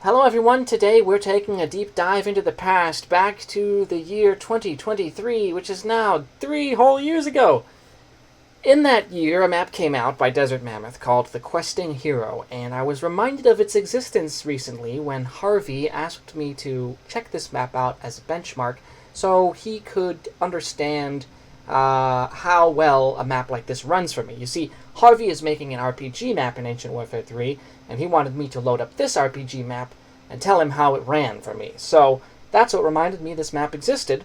Hello everyone, today we're taking a deep dive into the past, back to the year 2023, which is now 3 whole years ago. In that year, a map came out by Desert Mammoth called The Questing Hero, and I was reminded of its existence recently when Harvey asked me to check this map out as a benchmark so he could understand how well a map like this runs for me. You see, Harvey is making an RPG map in Ancient Warfare 3, and he wanted me to load up this RPG map and tell him how it ran for me. So that's what reminded me this map existed,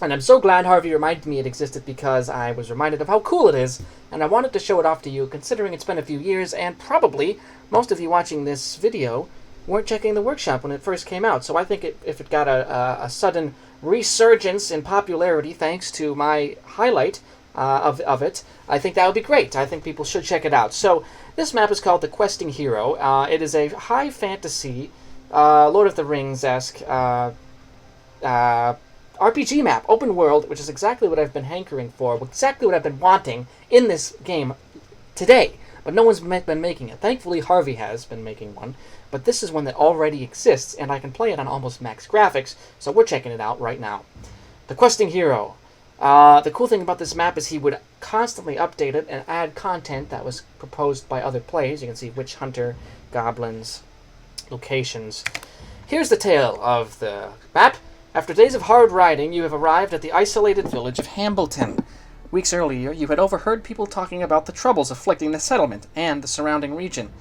and I'm so glad Harvey reminded me it existed because I was reminded of how cool it is, and I wanted to show it off to you considering it's been a few years, and probably most of you watching this video weren't checking the workshop when it first came out. So I think if it got a sudden resurgence in popularity thanks to my highlight of it, I think that would be great. I think people should check it out. So this map is called The Questing Hero. It is a high fantasy, Lord of the Rings-esque RPG map, open world, which is exactly what I've been hankering for, exactly what I've been wanting in this game today. But no one's been making it. Thankfully, Harvey has been making one, but this is one that already exists, and I can play it on almost max graphics, so we're checking it out right now. The Questing Hero. The cool thing about this map is he would constantly update it and add content that was proposed by other players. You can see Witch Hunter, Goblins, locations. Here's the tale of the map. After days of hard riding, you have arrived at the isolated village of Hambleton. Weeks earlier, you had overheard people talking about the troubles afflicting the settlement and the surrounding region.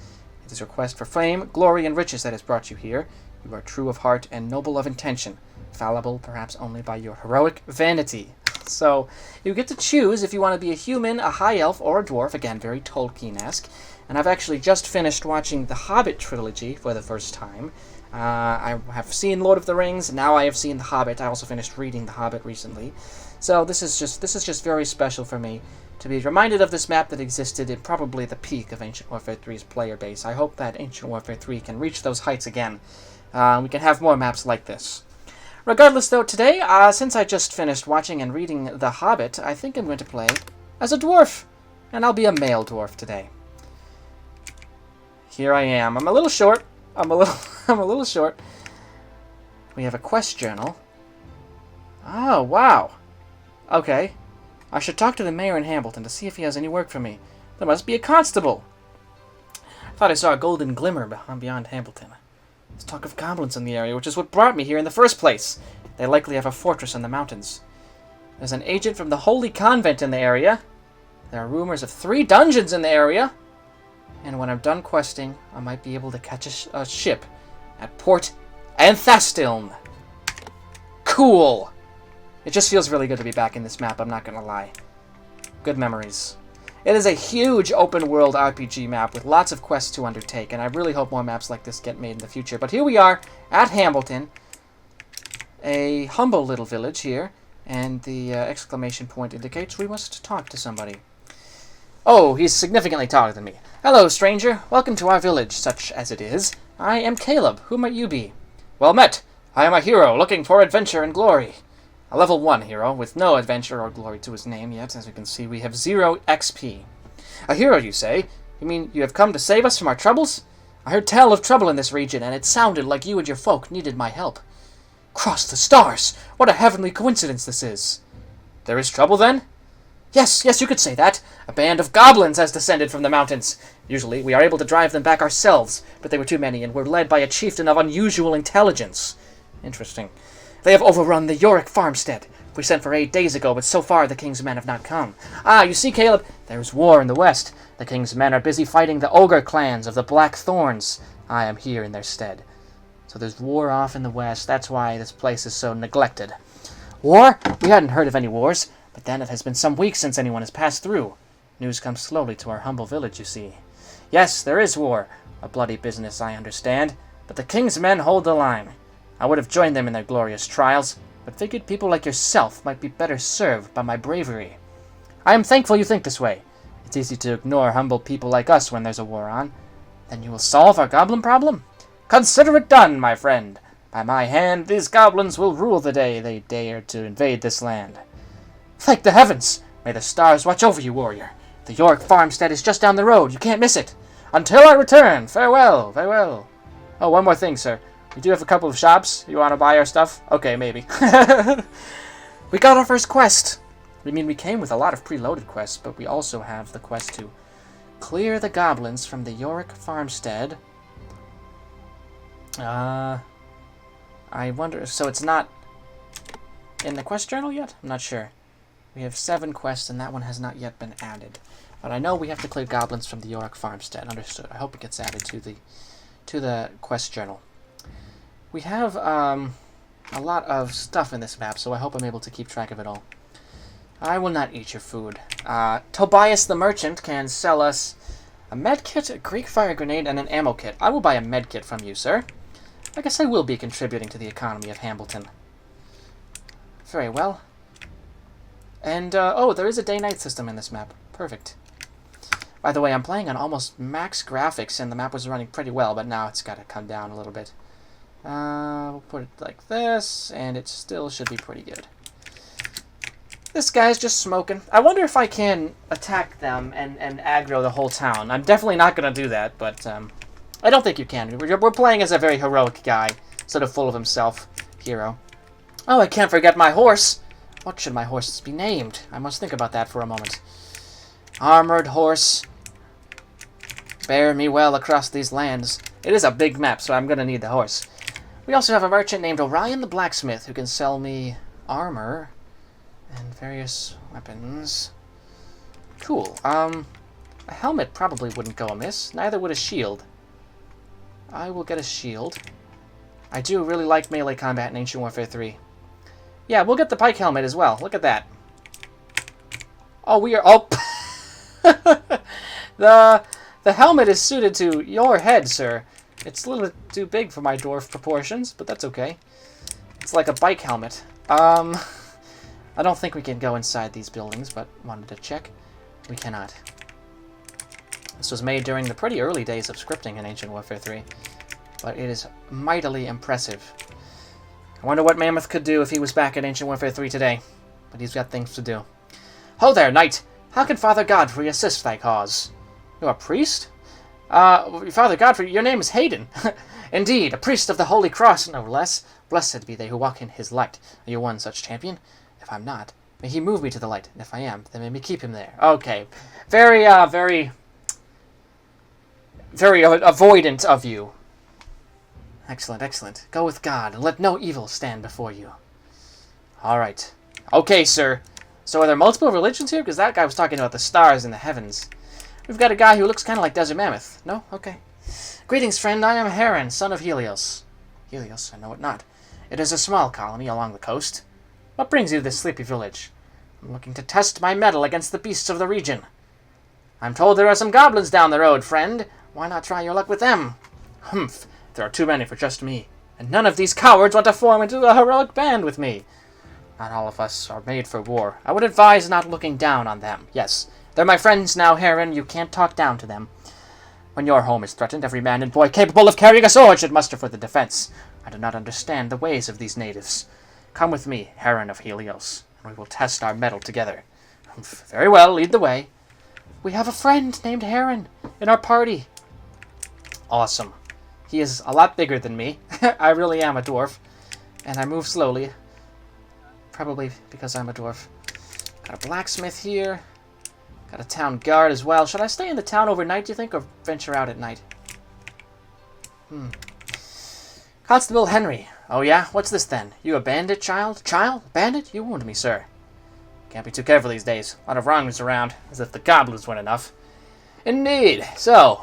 It is your quest for fame, glory, and riches that has brought you here. You are true of heart and noble of intention, fallible perhaps only by your heroic vanity. So, you get to choose if you want to be a human, a high elf, or a dwarf. Again, very Tolkien-esque. And I've actually just finished watching the Hobbit trilogy for the first time. I have seen Lord of the Rings, now I have seen The Hobbit. I also finished reading The Hobbit recently. So this is just very special for me to be reminded of this map that existed in probably the peak of Ancient Warfare 3's player base. I hope that Ancient Warfare 3 can reach those heights again. We can have more maps like this. Regardless, though, today, since I just finished watching and reading The Hobbit, I think I'm going to play as a dwarf. And I'll be a male dwarf today. Here I am. I'm a little short. I'm a little short. We have a quest journal. Oh, wow. Okay. I should talk to the mayor in Hambleton to see if he has any work for me. There must be a constable. I thought I saw a golden glimmer beyond Hambleton. There's talk of goblins in the area, which is what brought me here in the first place. They likely have a fortress in the mountains. There's an agent from the Holy Convent in the area. There are rumors of 3 dungeons in the area. And when I'm done questing, I might be able to catch a ship at Port Anthastiln. Cool! It just feels really good to be back in this map, I'm not gonna lie. Good memories. It is a huge open-world RPG map with lots of quests to undertake, and I really hope more maps like this get made in the future. But here we are, at Hambleton. A humble little village here, and the exclamation point indicates we must talk to somebody. Oh, he's significantly taller than me. Hello, stranger. Welcome to our village, such as it is. I am Caleb. Who might you be? Well met. I am a hero looking for adventure and glory. A level 1 hero, with no adventure or glory to his name yet. As you can see, we have 0 XP. A hero, you say? You mean you have come to save us from our troubles? I heard tell of trouble in this region, and it sounded like you and your folk needed my help. Cross the stars! What a heavenly coincidence this is. There is trouble, then? Yes, you could say that. A band of goblins has descended from the mountains. Usually, we are able to drive them back ourselves, but they were too many and were led by a chieftain of unusual intelligence. Interesting. They have overrun the Yorick farmstead. We sent for aid days ago, but so far the king's men have not come. You see, Caleb, there is war in the west. The king's men are busy fighting the ogre clans of the Black Thorns. I am here in their stead. So there's war off in the west. That's why this place is so neglected. War? We hadn't heard of any wars. But then it has been some weeks since anyone has passed through. News comes slowly to our humble village, you see. Yes, there is war. A bloody business, I understand. But the king's men hold the line. I would have joined them in their glorious trials, but figured people like yourself might be better served by my bravery. I am thankful you think this way. It's easy to ignore humble people like us when there's a war on. Then you will solve our goblin problem? Consider it done, my friend. By my hand, these goblins will rule the day they dare to invade this land. Thank the heavens! May the stars watch over you, warrior. The York farmstead is just down the road. You can't miss it. Until I return, farewell, farewell. Oh, one more thing, sir. We do have a couple of shops. You want to buy our stuff? Okay, maybe. We got our first quest. I mean, we came with a lot of preloaded quests, but we also have the quest to clear the goblins from the Yorick farmstead. I wonder... So it's not in the quest journal yet? I'm not sure. We have 7 quests, and that one has not yet been added. But I know we have to clear goblins from the Yorick farmstead. Understood. I hope it gets added to the quest journal. We have a lot of stuff in this map, so I hope I'm able to keep track of it all. I will not eat your food. Tobias the merchant can sell us a medkit, a Greek fire grenade, and an ammo kit. I will buy a medkit from you, sir. I guess I will be contributing to the economy of Hambleton. Very well. And, oh, there is a day-night system in this map. Perfect. By the way, I'm playing on almost max graphics, and the map was running pretty well, but now it's got to come down a little bit. We'll put it like this, and it still should be pretty good. This guy's just smoking. I wonder if I can attack them and aggro the whole town. I'm definitely not going to do that, but I don't think you can. We're playing as a very heroic guy, sort of full of himself hero. Oh, I can't forget my horse. What should my horse be named? I must think about that for a moment. Armored horse, bear me well across these lands. It is a big map, so I'm going to need the horse. We also have a merchant named Orion the Blacksmith who can sell me armor and various weapons. Cool. A helmet probably wouldn't go amiss. Neither would a shield. I will get a shield. I do really like melee combat in Ancient Warfare 3. Yeah, we'll get the pike helmet as well. Look at that. Oh, we are... Oh! The helmet is suited to your head, sir. It's a little too big for my dwarf proportions, but that's okay. It's like a bike helmet. I don't think we can go inside these buildings, but wanted to check. We cannot. This was made during the pretty early days of scripting in Ancient Warfare 3, but it is mightily impressive. I wonder what Mammoth could do if he was back in Ancient Warfare 3 today, but he's got things to do. Ho there, knight! How can Father Godfrey assist thy cause? You're a priest? Father Godfrey, your name is Hayden. Indeed, a priest of the Holy Cross, no less. Blessed be they who walk in his light. Are you one such champion? If I'm not, may he move me to the light, and if I am, then may me keep him there. Okay. Very avoidant of you. Excellent, excellent. Go with God, and let no evil stand before you. Alright. Okay, sir. So are there multiple religions here? Because that guy was talking about the stars in the heavens. We've got a guy who looks kind of like Desert Mammoth. No? Okay. Greetings, friend. I am Heron, son of Helios. Helios? I know it not. It is a small colony along the coast. What brings you to this sleepy village? I'm looking to test my mettle against the beasts of the region. I'm told there are some goblins down the road, friend. Why not try your luck with them? Humph. There are too many for just me. And none of these cowards want to form into a heroic band with me. Not all of us are made for war. I would advise not looking down on them. Yes, they're my friends now, Heron. You can't talk down to them. When your home is threatened, every man and boy capable of carrying a sword should muster for the defense. I do not understand the ways of these natives. Come with me, Heron of Helios, and we will test our mettle together. Very well, lead the way. We have a friend named Heron in our party. Awesome. He is a lot bigger than me. I really am a dwarf, and I move slowly. Probably because I'm a dwarf. Got a blacksmith here. Got a town guard as well. Should I stay in the town overnight, do you think, or venture out at night? Constable Henry. Oh yeah? What's this then? You a bandit, child? Child? Bandit? You wound me, sir. Can't be too careful these days. A lot of wrongs around, as if the goblins weren't enough. Indeed. So,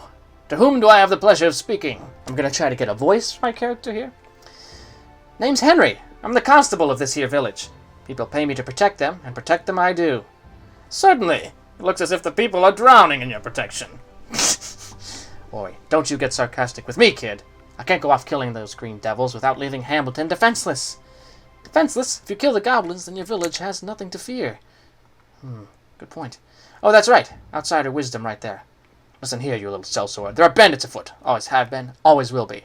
to whom do I have the pleasure of speaking? I'm gonna try to get a voice for my character here. Name's Henry. I'm the constable of this here village. People pay me to protect them, and protect them I do. Certainly. It looks as if the people are drowning in your protection. Boy, don't you get sarcastic with me, kid. I can't go off killing those green devils without leaving Hambleton defenseless. Defenseless? If you kill the goblins, then your village has nothing to fear. Good point. Oh, that's right. Outsider wisdom right there. Listen here, you little sellsword. There are bandits afoot. Always have been. Always will be.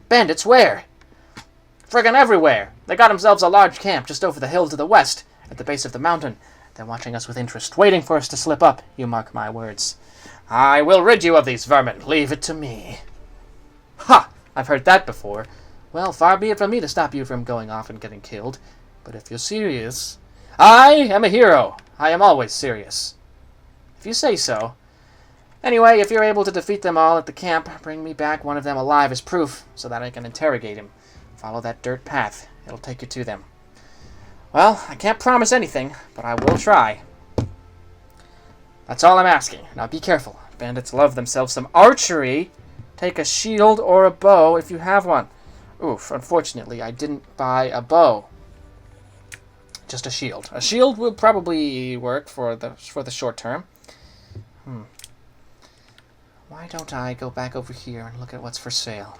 Bandits where? Friggin' everywhere. They got themselves a large camp just over the hill to the west, at the base of the mountain. They're watching us with interest, waiting for us to slip up. You mark my words. I will rid you of these vermin. Leave it to me. Ha! I've heard that before. Well, far be it from me to stop you from going off and getting killed. But if you're serious... I am a hero. I am always serious. If you say so. Anyway, if you're able to defeat them all at the camp, bring me back one of them alive as proof, so that I can interrogate him. Follow that dirt path. It'll take you to them. Well, I can't promise anything, but I will try. That's all I'm asking. Now be careful. Bandits love themselves some archery. Take a shield or a bow if you have one. Oof, unfortunately, I didn't buy a bow. Just a shield. A shield will probably work for the short term. Why don't I go back over here and look at what's for sale?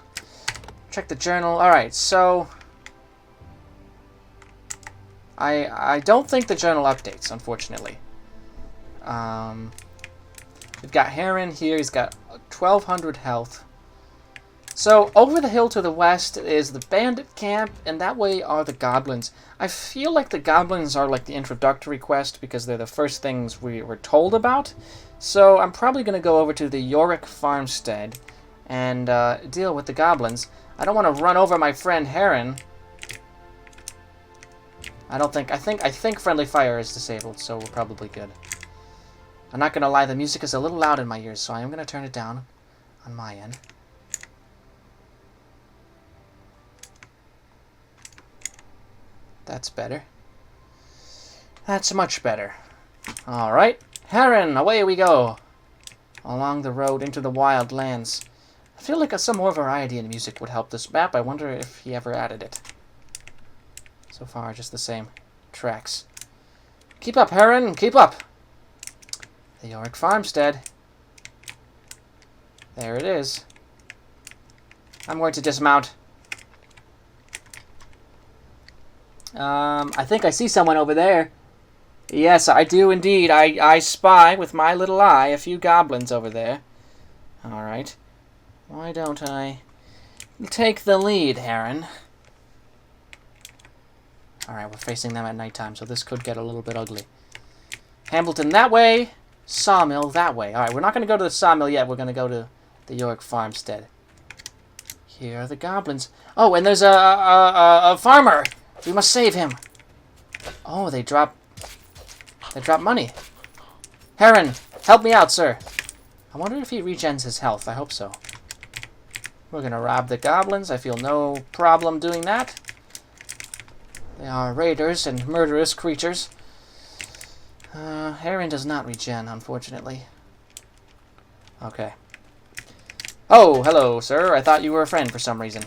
Check the journal. Alright, so... I don't think the journal updates, unfortunately. We've got Heron here. He's got 1,200 health. So, over the hill to the west is the bandit camp, and that way are the goblins. I feel like the goblins are like the introductory quest because they're the first things we were told about. So, I'm probably going to go over to the Yorick farmstead and deal with the goblins. I don't want to run over my friend Heron. I think friendly fire is disabled, so we're probably good. I'm not going to lie, the music is a little loud in my ears, so I am going to turn it down on my end. That's better. That's much better. Alright. Heron, away we go. Along the road into the wild lands. I feel like some more variety in music would help this map. I wonder if he ever added it. So far, just the same tracks. Keep up, Heron, keep up. The Yorick farmstead. There it is. I'm going to dismount. I think I see someone over there. Yes, I do indeed. I spy with my little eye a few goblins over there. Alright. Why don't I take the lead, Heron? Alright, we're facing them at nighttime, so this could get a little bit ugly. Hambleton that way. Sawmill that way. Alright, we're not going to go to the sawmill yet. We're going to go to the Yorick farmstead. Here are the goblins. Oh, and there's a farmer. We must save him. Oh, they drop money. Heron, help me out, sir. I wonder if he regens his health. I hope so. We're going to rob the goblins. I feel no problem doing that. They are raiders and murderous creatures. Heron does not regen, unfortunately. Okay. Oh, hello, sir. I thought you were a friend for some reason.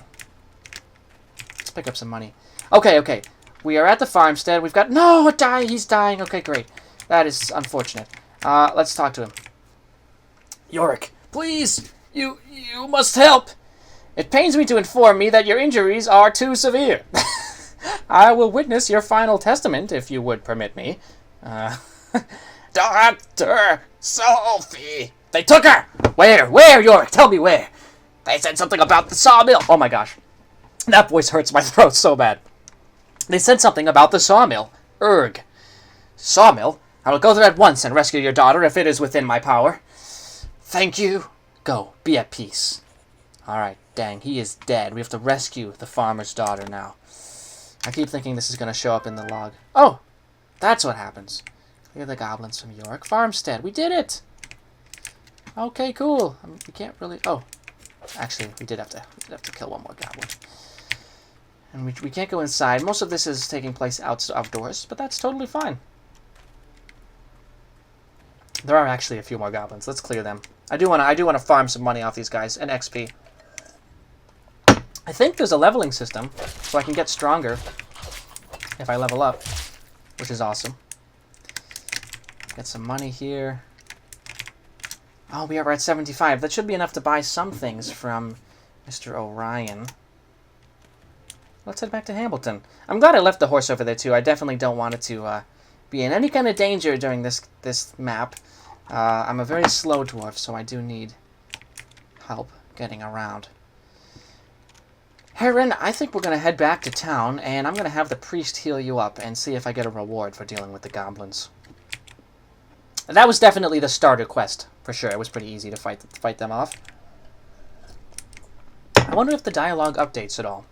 Let's pick up some money. Okay. We are at the farmstead. We've got... No, he's dying. Okay, great. That is unfortunate. Let's talk to him. Yorick, please, you must help. It pains me to inform me that your injuries are too severe. I will witness your final testament, if you would permit me. Dr. Sophie! They took her! Where, Yorick? Tell me where. They said something about the sawmill. Oh my gosh. That voice hurts my throat so bad. They said something about the sawmill. Urg. Sawmill? I will go there at once and rescue your daughter if it is within my power. Thank you. Go. Be at peace. Alright, dang. He is dead. We have to rescue the farmer's daughter now. I keep thinking this is going to show up in the log. Oh! That's what happens. Look at the goblins from Yorick Farmstead. We did it! Okay, cool. We can't really... Oh. Actually, we did have to kill one more goblin. And we can't go inside. Most of this is taking place outdoors, but that's totally fine. There are actually a few more goblins. Let's clear them. I do want to farm some money off these guys and XP. I think there's a leveling system, so I can get stronger if I level up, which is awesome. Get some money here. Oh, we are at 75. That should be enough to buy some things from Mr. Orion. Let's head back to Hambleton. I'm glad I left the horse over there, too. I definitely don't want it to be in any kind of danger during this map. I'm a very slow dwarf, so I do need help getting around. Heron, I think we're going to head back to town, and I'm going to have the priest heal you up and see if I get a reward for dealing with the goblins. That was definitely the starter quest, for sure. It was pretty easy to fight them off. wonder if the dialogue updates at all.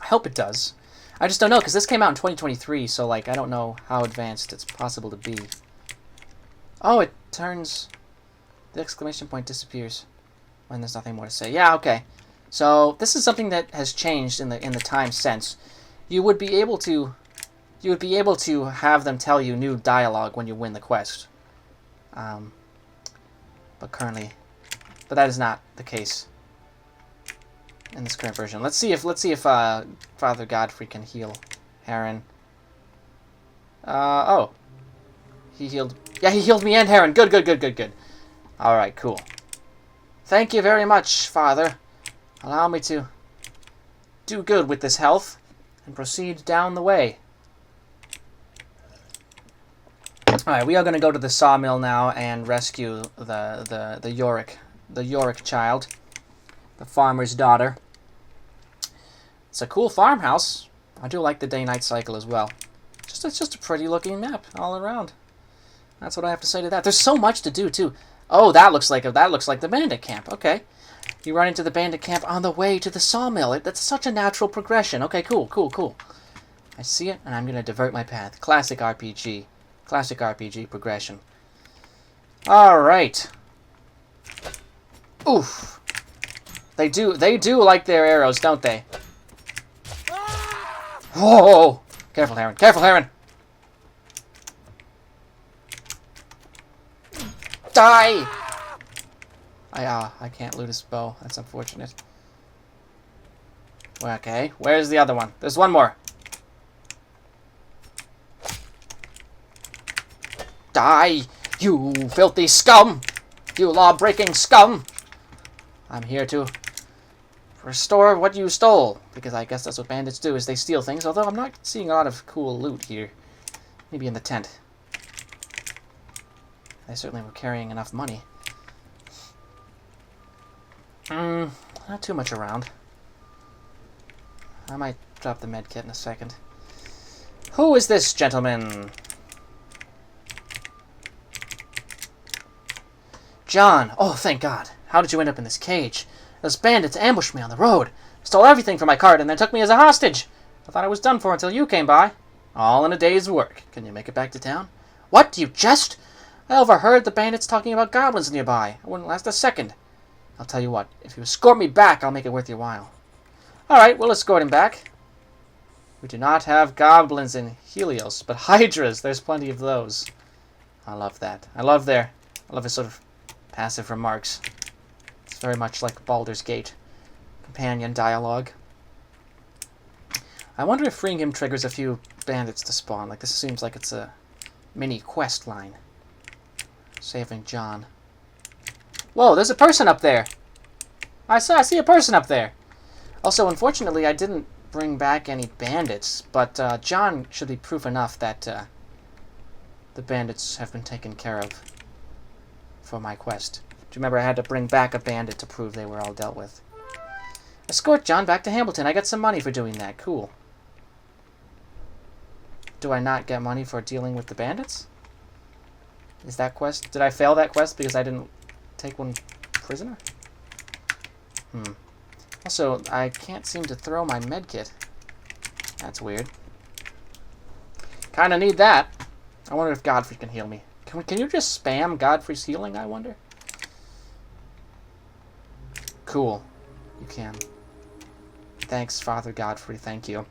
I hope it does. I just don't know, because this came out in 2023, so, like, I don't know how advanced it's possible to be. Oh, it turns... The exclamation point disappears when there's nothing more to say. Yeah, okay. So, this is something that has changed in the time since. You would be able to have them tell you new dialogue when you win the quest. But that is not the case in this current version. Let's see if Father Godfrey can heal Heron. Oh. He healed... Yeah, he healed me and Heron. Good, good, good, good, good. Alright, cool. Thank you very much, Father. Allow me to do good with this health and proceed down the way. Alright, we are going to go to the sawmill now and rescue the Yorick child. The farmer's daughter. It's a cool farmhouse. I do like the day-night cycle as well. It's just a pretty looking map all around. That's what I have to say to that. There's so much to do too. Oh, that looks like the bandit camp. Okay. You run into the bandit camp on the way to the sawmill. That's such a natural progression. Okay, cool, cool, cool. I see it, and I'm going to divert my path. Classic RPG. Classic RPG progression. Alright. Oof. They do like their arrows, don't they? Whoa! Careful, Heron. Careful, Heron! Die! I can't loot his bow. That's unfortunate. Okay, where's the other one? There's one more. Die, you filthy scum! You law-breaking scum! I'm here to restore what you stole, because I guess that's what bandits do, is they steal things, although I'm not seeing a lot of cool loot here. Maybe in the tent. They certainly were carrying enough money. Not too much around. I might drop the med kit in a second. Who is this gentleman? John. Oh, thank God. How did you end up in this cage? Those bandits ambushed me on the road. Stole everything from my cart and then took me as a hostage. I thought I was done for until you came by. All in a day's work. Can you make it back to town? What? Do you jest? I overheard the bandits talking about goblins nearby. I wouldn't last a second. I'll tell you what. If you escort me back, I'll make it worth your while. Alright, we'll escort him back. We do not have goblins in Helios, but hydras. There's plenty of those. I love that. I love his sort of passive remarks. It's very much like Baldur's Gate companion dialogue. I wonder if freeing him triggers a few bandits to spawn. Like, this seems like it's a mini quest line. Saving John. Whoa, there's a person up there! I see a person up there! Also, unfortunately, I didn't bring back any bandits, but John should be proof enough that the bandits have been taken care of for my quest. Do you remember I had to bring back a bandit to prove they were all dealt with? Escort John back to Hambleton. I got some money for doing that. Cool. Do I not get money for dealing with the bandits? Is that quest... Did I fail that quest because I didn't take one prisoner? Also, I can't seem to throw my medkit. That's weird. Kinda need that. I wonder if Godfrey can heal me. Can you just spam Godfrey's healing, I wonder? Cool. You can. Thanks, Father Godfrey. Thank you.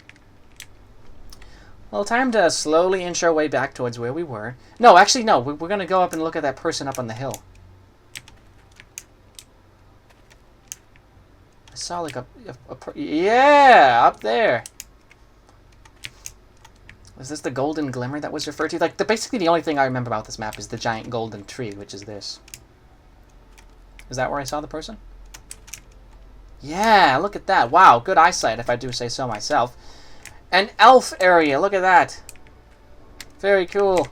Well, time to slowly inch our way back towards where we were. No, actually, no. We're going to go up and look at that person up on the hill. I saw, like, yeah! Up there! Was this the golden glimmer that was referred to? Like, basically the only thing I remember about this map is the giant golden tree, which is this. Is that where I saw the person? Yeah, look at that. Wow, good eyesight, if I do say so myself. An elf area, look at that. Very cool.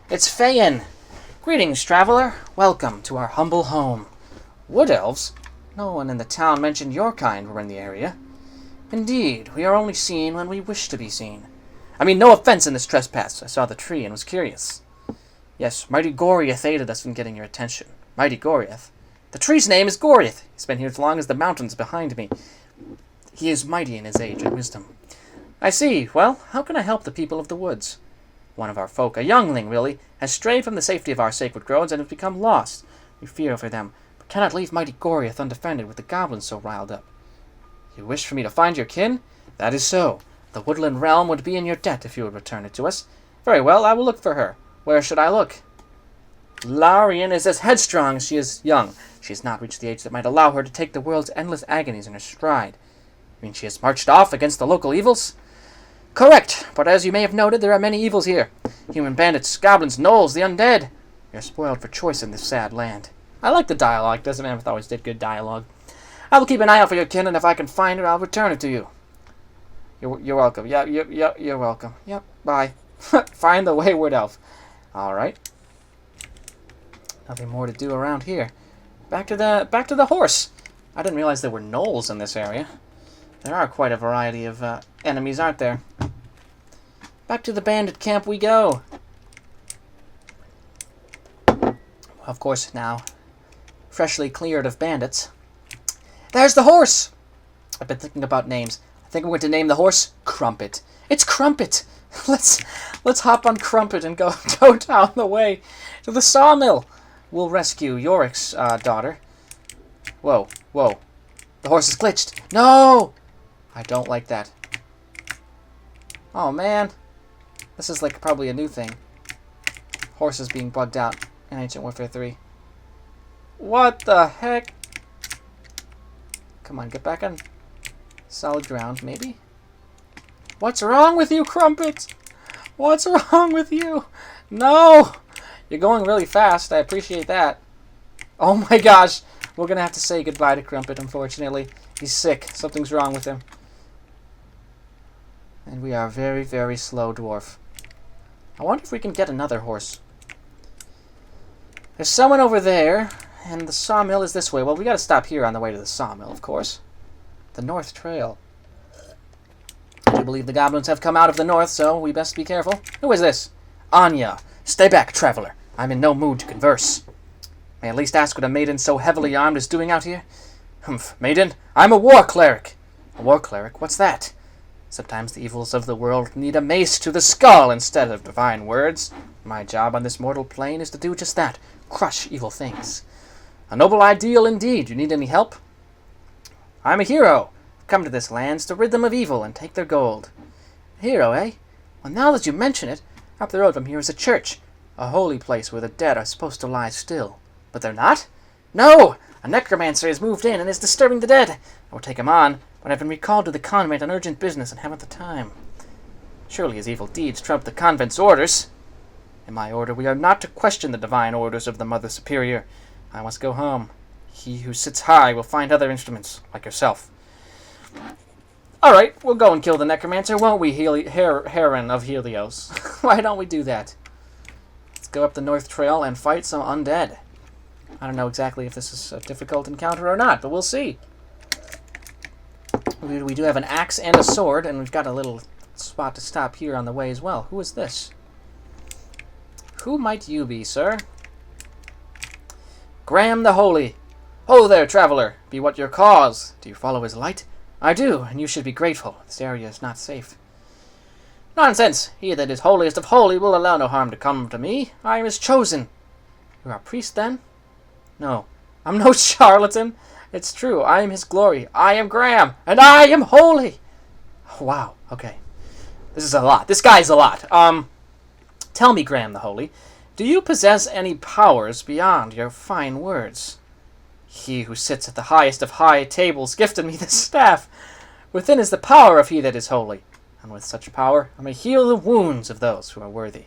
It's Fayin. Greetings, traveler. Welcome to our humble home. Wood elves? No one in the town mentioned your kind were in the area. Indeed, we are only seen when we wish to be seen. I mean, no offense in this trespass. I saw the tree and was curious. Yes, mighty Goriath aided us in getting your attention. Mighty Goriath? The tree's name is Gorith. He's been here as long as the mountains behind me. He is mighty in his age and wisdom. I see. Well, how can I help the people of the woods? One of our folk, a youngling really, has strayed from the safety of our sacred groves and has become lost. We fear for them, but cannot leave mighty Gorith undefended with the goblins so riled up. You wish for me to find your kin? That is so. The woodland realm would be in your debt if you would return it to us. Very well, I will look for her. Where should I look? Larian is as headstrong as she is young. She has not reached the age that might allow her to take the world's endless agonies in her stride. You mean she has marched off against the local evils? Correct, but as you may have noted, there are many evils here. Human bandits, goblins, gnolls, the undead. We are spoiled for choice in this sad land. I like the dialogue. Doesn't Mammoth always did good dialogue. I will keep an eye out for your kin, and if I can find her, I'll return it to you. You're welcome. Yeah, you're welcome. Yep, bye. Find the wayward elf. Alright. Nothing more to do around here. Back to the horse. I didn't realize there were gnolls in this area. There are quite a variety of enemies, aren't there? Back to the bandit camp we go. Of course, now freshly cleared of bandits. There's the horse! I've been thinking about names. I think I'm going to name the horse Crumpet. It's Crumpet! Let's hop on Crumpet and go down the way to the sawmill. We'll rescue Yorick's daughter. Whoa. The horse is glitched. No! I don't like that. Oh, man. This is like probably a new thing. Horses being bugged out in Ancient Warfare 3. What the heck? Come on, get back on solid ground, maybe? What's wrong with you, Crumpet? What's wrong with you? No! You're going really fast. I appreciate that. Oh my gosh. We're going to have to say goodbye to Crumpet, unfortunately. He's sick. Something's wrong with him. And we are very, very slow, dwarf. I wonder if we can get another horse. There's someone over there, and the sawmill is this way. Well, we got to stop here on the way to the sawmill, of course. The North Trail. I do believe the goblins have come out of the north, so we best be careful. Who is this? Anya. Stay back, traveler. I'm in no mood to converse. May I at least ask what a maiden so heavily armed is doing out here? Humph, maiden, I'm a war cleric. A war cleric? What's that? Sometimes the evils of the world need a mace to the skull instead of divine words. My job on this mortal plane is to do just that. Crush evil things. A noble ideal indeed. You need any help? I'm a hero. I've come to this land to rid them of evil and take their gold. A hero, eh? Well, now that you mention it, up the road from here is a church. A holy place where the dead are supposed to lie still. But they're not? No! A necromancer has moved in and is disturbing the dead. I will take him on, but I've been recalled to the convent on urgent business and haven't the time. Surely his evil deeds trump the convent's orders. In my order, we are not to question the divine orders of the Mother Superior. I must go home. He who sits high will find other instruments, like yourself. Alright, we'll go and kill the necromancer, won't we, Heron of Helios? Why don't we do that? Let's go up the North Trail and fight some undead. I don't know exactly if this is a difficult encounter or not, but we'll see. We do have an axe and a sword, and we've got a little spot to stop here on the way as well. Who is this? Who might you be, sir? Graham the Holy. Ho there, traveler. Be what your cause. Do you follow his light? I do, and you should be grateful. This area is not safe. Nonsense. He that is holiest of holy will allow no harm to come to me. I am his chosen. You are a priest, then? No. I'm no charlatan. It's true. I am his glory. I am Graham, and I am holy. Wow. Okay. This is a lot. This guy's a lot. Tell me, Graham the Holy, do you possess any powers beyond your fine words? He who sits at the highest of high tables gifted me this staff. Within is the power of he that is holy, and with such power I may heal the wounds of those who are worthy.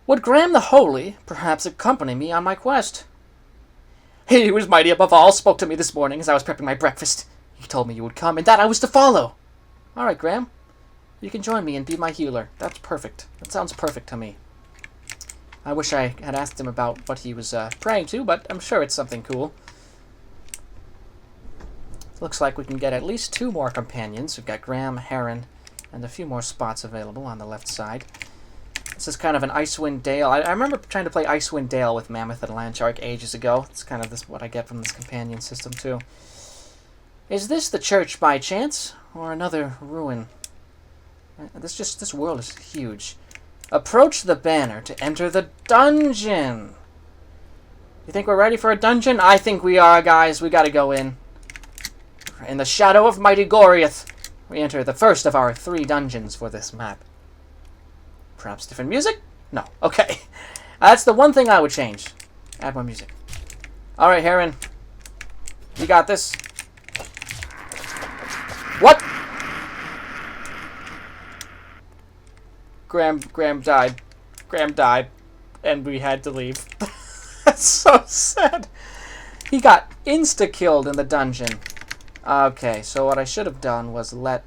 Would Graham the Holy perhaps accompany me on my quest? He who is mighty above all spoke to me this morning as I was prepping my breakfast. He told me you would come, and that I was to follow. All right, Graham. You can join me and be my healer. That's perfect. That sounds perfect to me. I wish I had asked him about what he was praying to, but I'm sure it's something cool. Looks like we can get at least 2 more companions. We've got Graham, Heron, and a few more spots available on the left side. This is kind of an Icewind Dale. I remember trying to play Icewind Dale with Mammoth and Landshark ages ago. It's kind of what I get from this companion system, too. Is this the church by chance? Or another ruin? This world is huge. Approach the banner to enter the dungeon. You think we're ready for a dungeon? I think we are, guys. We gotta go in. In the shadow of mighty Goriath, we enter the first of our 3 dungeons for this map. Perhaps different music? No. Okay. That's the one thing I would change. Add more music. Alright, Heron. You got this. What? Graham died. Graham died. And we had to leave. That's so sad. He got insta-killed in the dungeon. Okay, so what I should have done was let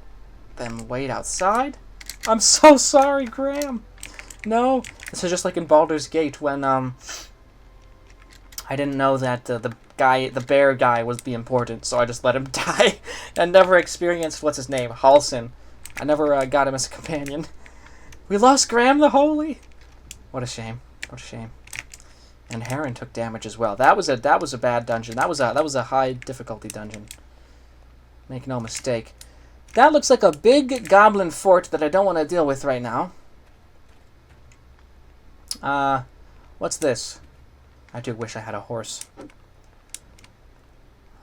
them wait outside. I'm so sorry, Graham. No, this is just like in Baldur's Gate when I didn't know that the bear guy was the important, so I just let him die and never experienced what's his name, Halsin. I never got him as a companion. We lost Graham the Holy. What a shame. What a shame. And Heron took damage as well. That was a bad dungeon. That was a high difficulty dungeon. Make no mistake. That looks like a big goblin fort that I don't want to deal with right now. What's this? I do wish I had a horse.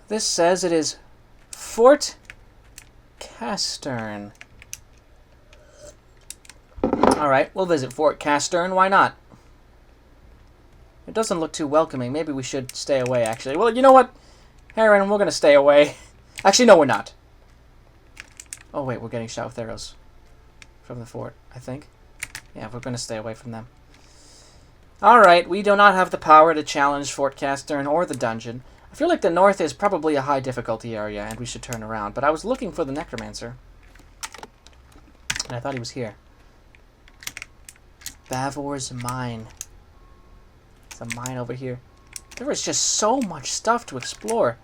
This says it is Fort Castern. Alright, we'll visit Fort Castern. Why not? It doesn't look too welcoming. Maybe we should stay away, actually. Well, you know what? Heron, we're going to stay away. Actually, no, we're not. Oh, wait, we're getting shot with arrows from the fort, I think. Yeah, we're going to stay away from them. Alright, we do not have the power to challenge Fort Castern or the dungeon. I feel like the north is probably a high difficulty area, and we should turn around. But I was looking for the Necromancer. And I thought he was here. Bavor's Mine. There's a mine over here. There is just so much stuff to explore.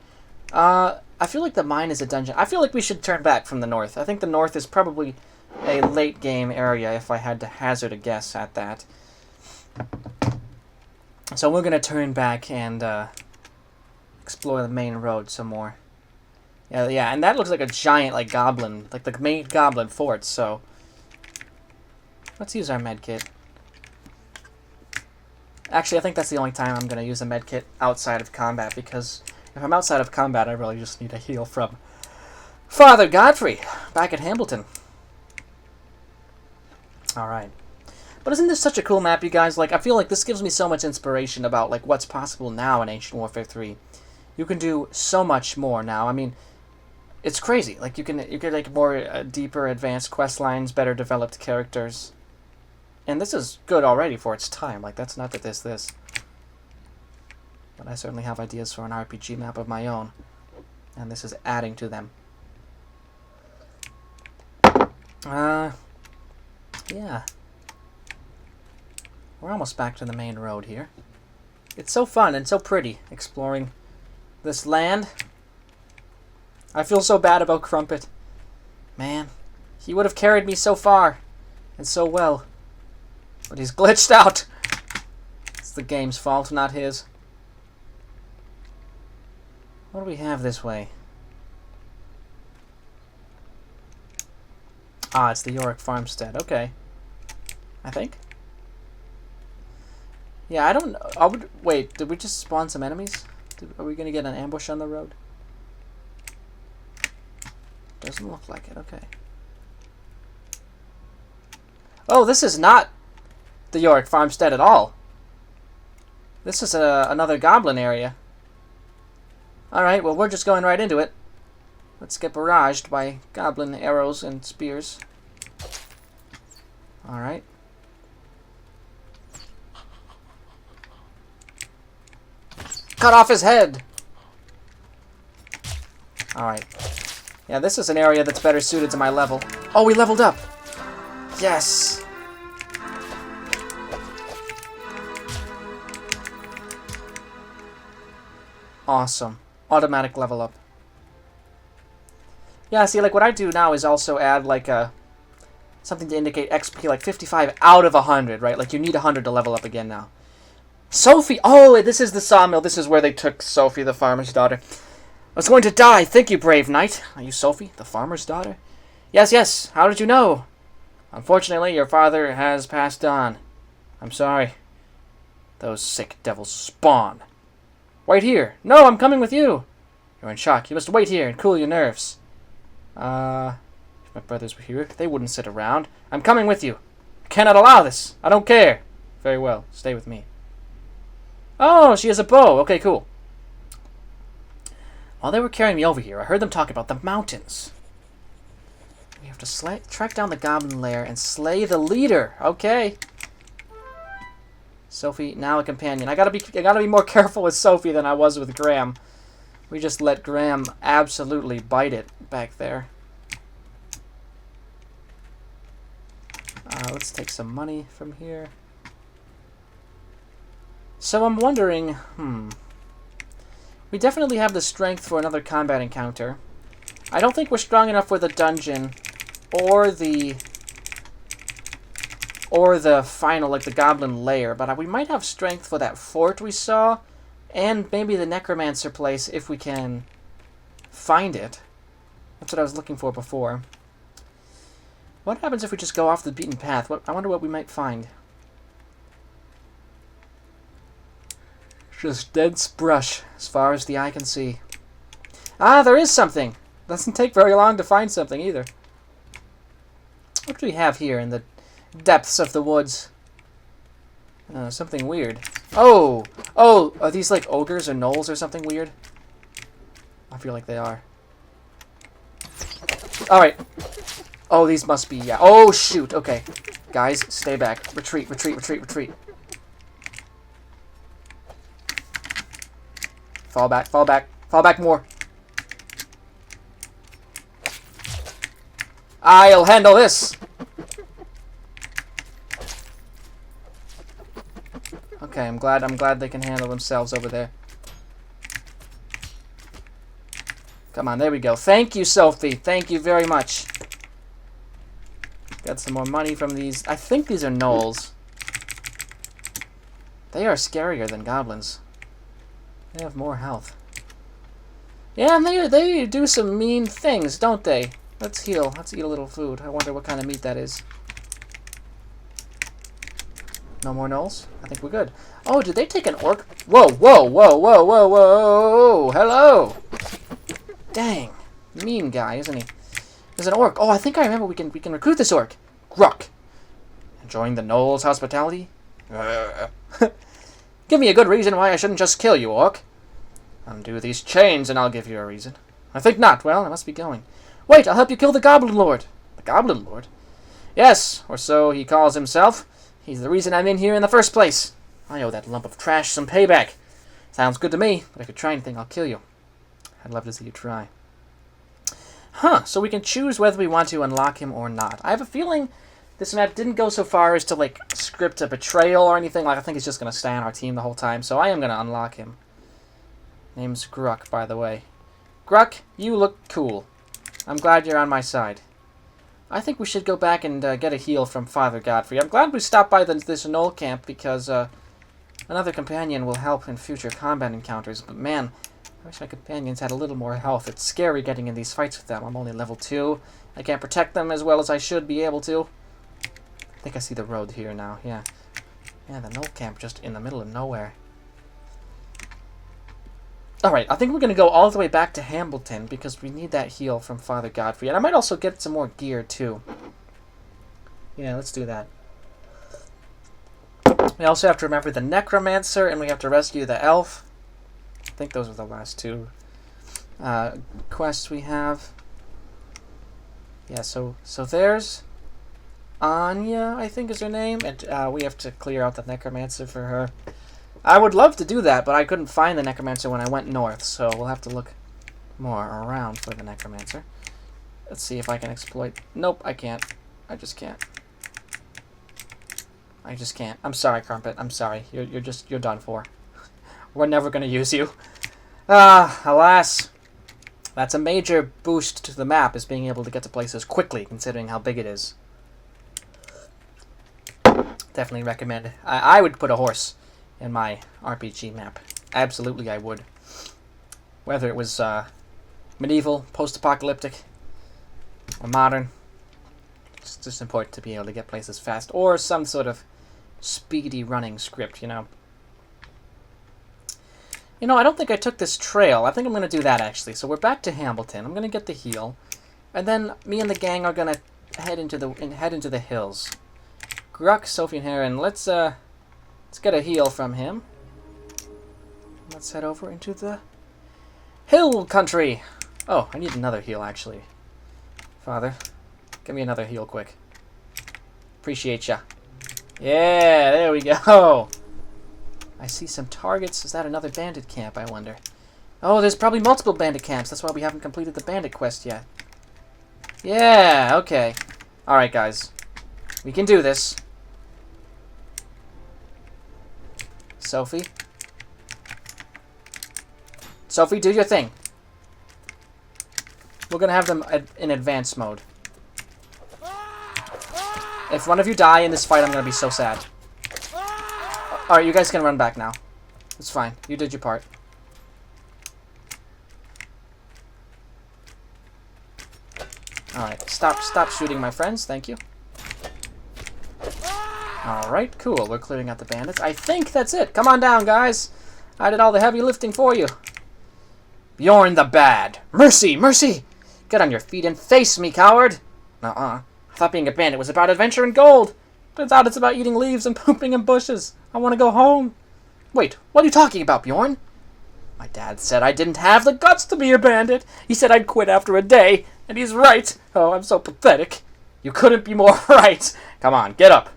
I feel like the mine is a dungeon. I feel like we should turn back from the north. I think the north is probably a late game area if I had to hazard a guess at that. So we're going to turn back and explore the main road some more. Yeah, and that looks like a giant, like, goblin, like the main goblin fort, so let's use our medkit. Actually, I think that's the only time I'm going to use a medkit outside of combat, because if I'm outside of combat, I really just need a heal from Father Godfrey, back at Hambleton. Alright. But isn't this such a cool map, you guys? Like, I feel like this gives me so much inspiration about, like, what's possible now in Ancient Warfare 3. You can do so much more now. I mean, it's crazy. Like, you can like, more deeper, advanced quest lines, better developed characters. And this is good already for its time. Like, that's not that this. But I certainly have ideas for an RPG map of my own. And this is adding to them. Yeah. We're almost back to the main road here. It's so fun and so pretty, exploring this land. I feel so bad about Crumpet. Man, he would have carried me so far, and so well. But he's glitched out. It's the game's fault, not his. What do we have this way? Ah, it's the Yorick Farmstead. Okay. I think. Yeah, I don't know. Wait, did we just spawn some enemies? Are we going to get an ambush on the road? Doesn't look like it. Okay. Oh, this is not the Yorick Farmstead at all. This is another goblin area. Alright, well, we're just going right into it. Let's get barraged by goblin arrows and spears. Alright. Cut off his head! Alright. Yeah, this is an area that's better suited to my level. Oh, we leveled up! Yes! Awesome. Automatic level up. Yeah, see, like, what I do now is also add, like, something to indicate XP like 55 out of 100, right? Like you need 100 to level up again now. Sophie! Oh, this is the sawmill. This is where they took Sophie, the farmer's daughter. I was going to die. Thank you, brave knight. Are you Sophie, the farmer's daughter? Yes, yes. How did you know? Unfortunately, your father has passed on. I'm sorry. Those sick devils spawn. Wait here. No, I'm coming with you. You're in shock. You must wait here and cool your nerves. If my brothers were here, they wouldn't sit around. I'm coming with you. I cannot allow this. I don't care. Very well. Stay with me. Oh, she has a bow. Okay, cool. While they were carrying me over here, I heard them talk about the mountains. We have to track down the goblin lair and slay the leader. Okay. Sophie, now a companion. I gotta be more careful with Sophie than I was with Graham. We just let Graham absolutely bite it back there. Let's take some money from here. So I'm wondering, we definitely have the strength for another combat encounter. I don't think we're strong enough for the dungeon or the final, like the goblin lair, but we might have strength for that fort we saw, and maybe the necromancer place if we can find it. That's what I was looking for before. What happens if we just go off the beaten path? I wonder what we might find. Just dense brush as far as the eye can see. Ah, there is something! Doesn't take very long to find something either. What do we have here in the depths of the woods? Something weird. Oh! Oh! Are these like ogres or gnolls or something weird? I feel like they are. Alright. Oh, these must be... yeah. Oh, shoot! Okay. Guys, stay back. Retreat, retreat, retreat, retreat. Fall back, fall back. Fall back more. I'll handle this! Okay, I'm glad they can handle themselves over there. Come on, there we go. Thank you, Sophie. Thank you very much. Got some more money from these. I think these are gnolls. They are scarier than goblins. They have more health. Yeah, and they do some mean things, don't they? Let's heal. Let's eat a little food. I wonder what kind of meat that is. No more gnolls? I think we're good. Oh, did they take an orc? Whoa, whoa, whoa, whoa, whoa, whoa! Hello! Dang. Mean guy, isn't he? There's an orc. Oh, I think I remember we can recruit this orc. Gruck. Enjoying the gnolls' hospitality? Give me a good reason why I shouldn't just kill you, orc. Undo these chains and I'll give you a reason. I think not. Well, I must be going. Wait, I'll help you kill the Goblin Lord. The Goblin Lord? Yes, or so he calls himself. He's the reason I'm in here in the first place. I owe that lump of trash some payback. Sounds good to me, but if you try anything, I'll kill you. I'd love to see you try. Huh, so we can choose whether we want to unlock him or not. I have a feeling this map didn't go so far as to, like, script a betrayal or anything. Like, I think he's just going to stay on our team the whole time, so I am going to unlock him. Name's Gruck, by the way. Gruck, you look cool. I'm glad you're on my side. I think we should go back and get a heal from Father Godfrey. I'm glad we stopped by this gnoll camp because another companion will help in future combat encounters. But man, I wish my companions had a little more health. It's scary getting in these fights with them. I'm only level 2. I can't protect them as well as I should be able to. I think I see the road here now, yeah. Yeah, the gnoll camp just in the middle of nowhere. Alright, I think we're going to go all the way back to Hambleton because we need that heal from Father Godfrey. And I might also get some more gear, too. Yeah, let's do that. We also have to remember the Necromancer, and we have to rescue the Elf. I think those are the last two quests we have. Yeah, so there's Anya, I think is her name, and we have to clear out the Necromancer for her. I would love to do that, but I couldn't find the Necromancer when I went north, so we'll have to look more around for the Necromancer. Let's see if I can exploit... Nope, I can't. I just can't. I just can't. I'm sorry, Crumpet. I'm sorry. You're done for. We're never gonna use you. Ah, alas. That's a major boost to the map, is being able to get to places quickly, considering how big it is. Definitely recommend it. I would put a horse in my RPG map. Absolutely, I would. Whether it was medieval, post-apocalyptic, or modern. It's just important to be able to get places fast. Or some sort of speedy running script, you know. You know, I don't think I took this trail. I think I'm going to do that, actually. So we're back to Hambleton. I'm going to get the heal. And then me and the gang are going to head into the hills. Gruck, Sophie, and Heron. Let's get a heal from him. Let's head over into the hill country. Oh, I need another heal, actually. Father, give me another heal quick. Appreciate ya. Yeah, there we go. I see some targets. Is that another bandit camp, I wonder? Oh, there's probably multiple bandit camps. That's why we haven't completed the bandit quest yet. Yeah, okay. Alright, guys. We can do this. Sophie? Sophie, do your thing. We're gonna have them in advanced mode. If one of you die in this fight, I'm gonna be so sad. Alright, you guys can run back now. It's fine. You did your part. Alright, stop shooting, my friends. Thank you. Alright, cool. We're clearing out the bandits. I think that's it. Come on down, guys. I did all the heavy lifting for you. Bjorn the Bad. Mercy, mercy! Get on your feet and face me, coward! I thought being a bandit was about adventure and gold. Turns out it's about eating leaves and pooping in bushes. I want to go home. Wait, what are you talking about, Bjorn? My dad said I didn't have the guts to be a bandit. He said I'd quit after a day, and he's right. Oh, I'm so pathetic. You couldn't be more right. Come on, get up.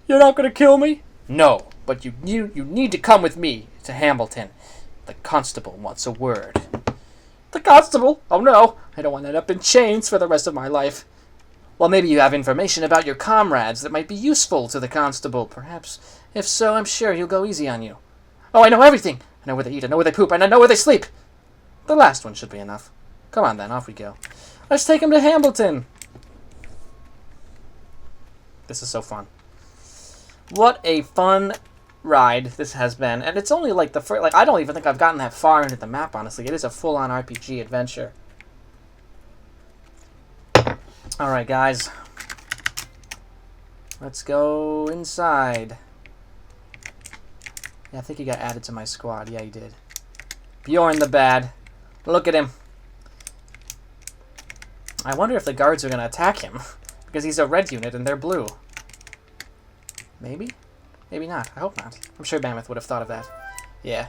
You're not going to kill me? No, but you need to come with me to Hambleton. The constable wants a word. The constable? Oh no, I don't want to end up in chains for the rest of my life. Well, maybe you have information about your comrades that might be useful to the constable, perhaps. If so, I'm sure he'll go easy on you. Oh, I know everything. I know where they eat, I know where they poop, and I know where they sleep. The last one should be enough. Come on then, off we go. Let's take him to Hambleton. This is so fun. What a fun ride this has been. And it's only like the first, like, I don't even think I've gotten that far into the map, honestly. It is a full-on RPG adventure. Alright, guys. Let's go inside. Yeah, I think he got added to my squad. Yeah, he did. Bjorn the Bad. Look at him. I wonder if the guards are going to attack him. Because he's a red unit and they're blue. Maybe? Maybe not. I hope not. I'm sure Mammoth would have thought of that. Yeah.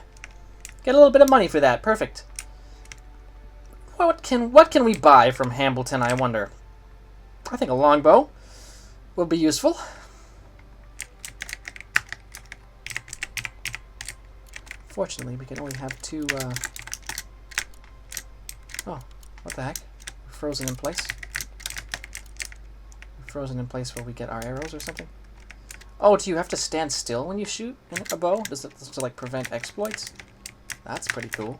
Get a little bit of money for that. Perfect. What can we buy from Hambleton, I wonder? I think a longbow will be useful. Fortunately, we can only have two, Oh, what the heck? We're frozen in place. We're frozen in place while we get our arrows or something? Oh, do you have to stand still when you shoot a bow? Does it to, like, prevent exploits? That's pretty cool.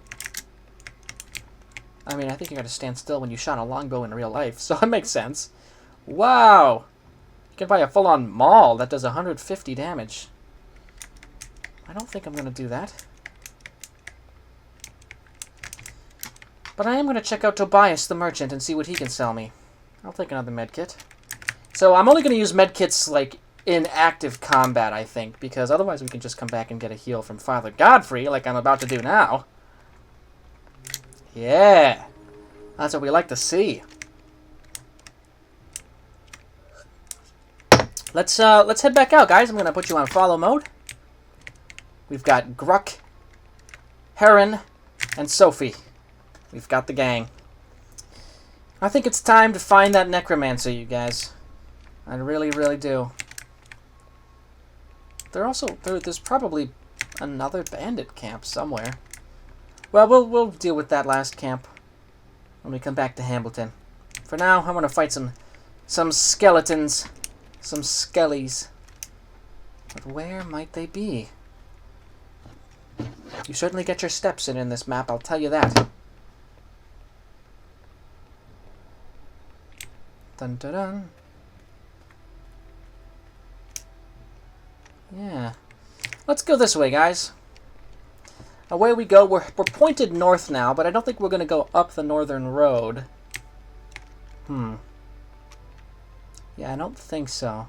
I mean, I think you gotta stand still when you shot a longbow in real life, so it makes sense. Wow! You can buy a full-on maul that does 150 damage. I don't think I'm gonna do that. But I am going to check out Tobias the merchant and see what he can sell me. I'll take another medkit. So I'm only going to use medkits, like, in active combat, I think, because otherwise we can just come back and get a heal from Father Godfrey, like I'm about to do now. Yeah! That's what we like to see. Let's head back out, guys. I'm going to put you on follow mode. We've got Gruck, Heron, and Sophie. We've got the gang. I think it's time to find that necromancer, you guys. I really, really do. There's probably another bandit camp somewhere. Well, we'll deal with that last camp when we come back to Hambleton. For now, I'm gonna fight some skeletons, some skellies. But where might they be? You certainly get your steps in this map, I'll tell you that. Dun dun dun. Yeah. Let's go this way, guys. Away we go. We're pointed north now, but I don't think we're going to go up the northern road. Yeah, I don't think so.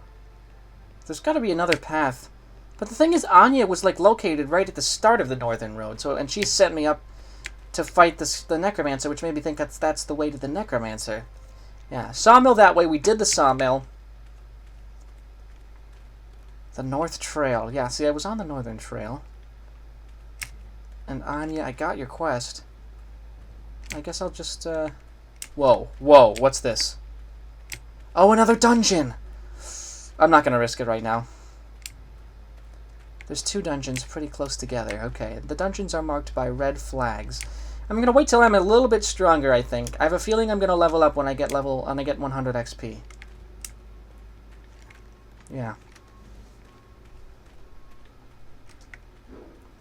There's got to be another path. But the thing is, Anya was like located right at the start of the northern road, and she sent me up to fight the necromancer, which made me think that's the way to the necromancer. Yeah, sawmill that way. We did the sawmill. The North Trail. Yeah, see, I was on the Northern Trail. And Anya, I got your quest. I guess I'll just, Whoa, what's this? Oh, another dungeon! I'm not gonna risk it right now. There's 2 dungeons pretty close together. Okay, the dungeons are marked by red flags. I'm gonna wait till I'm a little bit stronger, I think. I have a feeling I'm gonna level up when I get 100 XP. Yeah.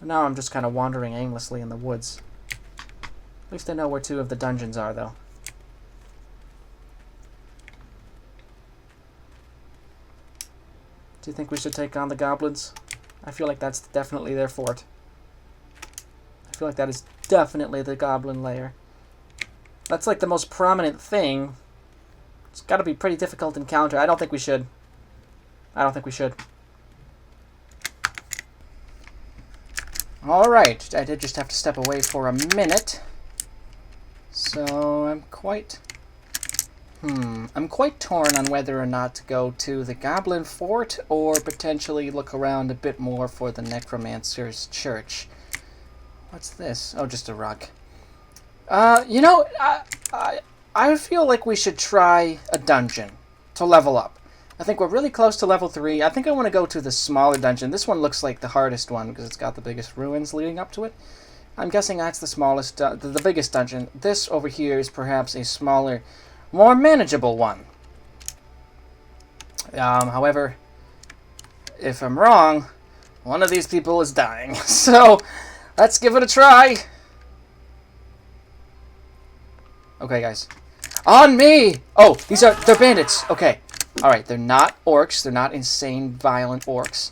Now I'm just kind of wandering aimlessly in the woods. At least I know where 2 of the dungeons are, though. Do you think we should take on the goblins? I feel like that's definitely their fort. I feel like that is definitely the goblin lair. That's like the most prominent thing. It's got to be a pretty difficult encounter. I don't think we should. I don't think we should. Alright, I did just have to step away for a minute. So I'm quite torn on whether or not to go to the Goblin Fort or potentially look around a bit more for the Necromancer's Church. What's this? Oh, just a rock. You know, I feel like we should try a dungeon to level up. I think we're really close to level 3. I think I want to go to the smaller dungeon. This one looks like the hardest one because it's got the biggest ruins leading up to it. I'm guessing that's the smallest, the biggest dungeon. This over here is perhaps a smaller, more manageable one. However, if I'm wrong, one of these people is dying. So, let's give it a try. Okay, guys. On me! Oh, they're bandits. Okay. Alright, they're not orcs. They're not insane, violent orcs.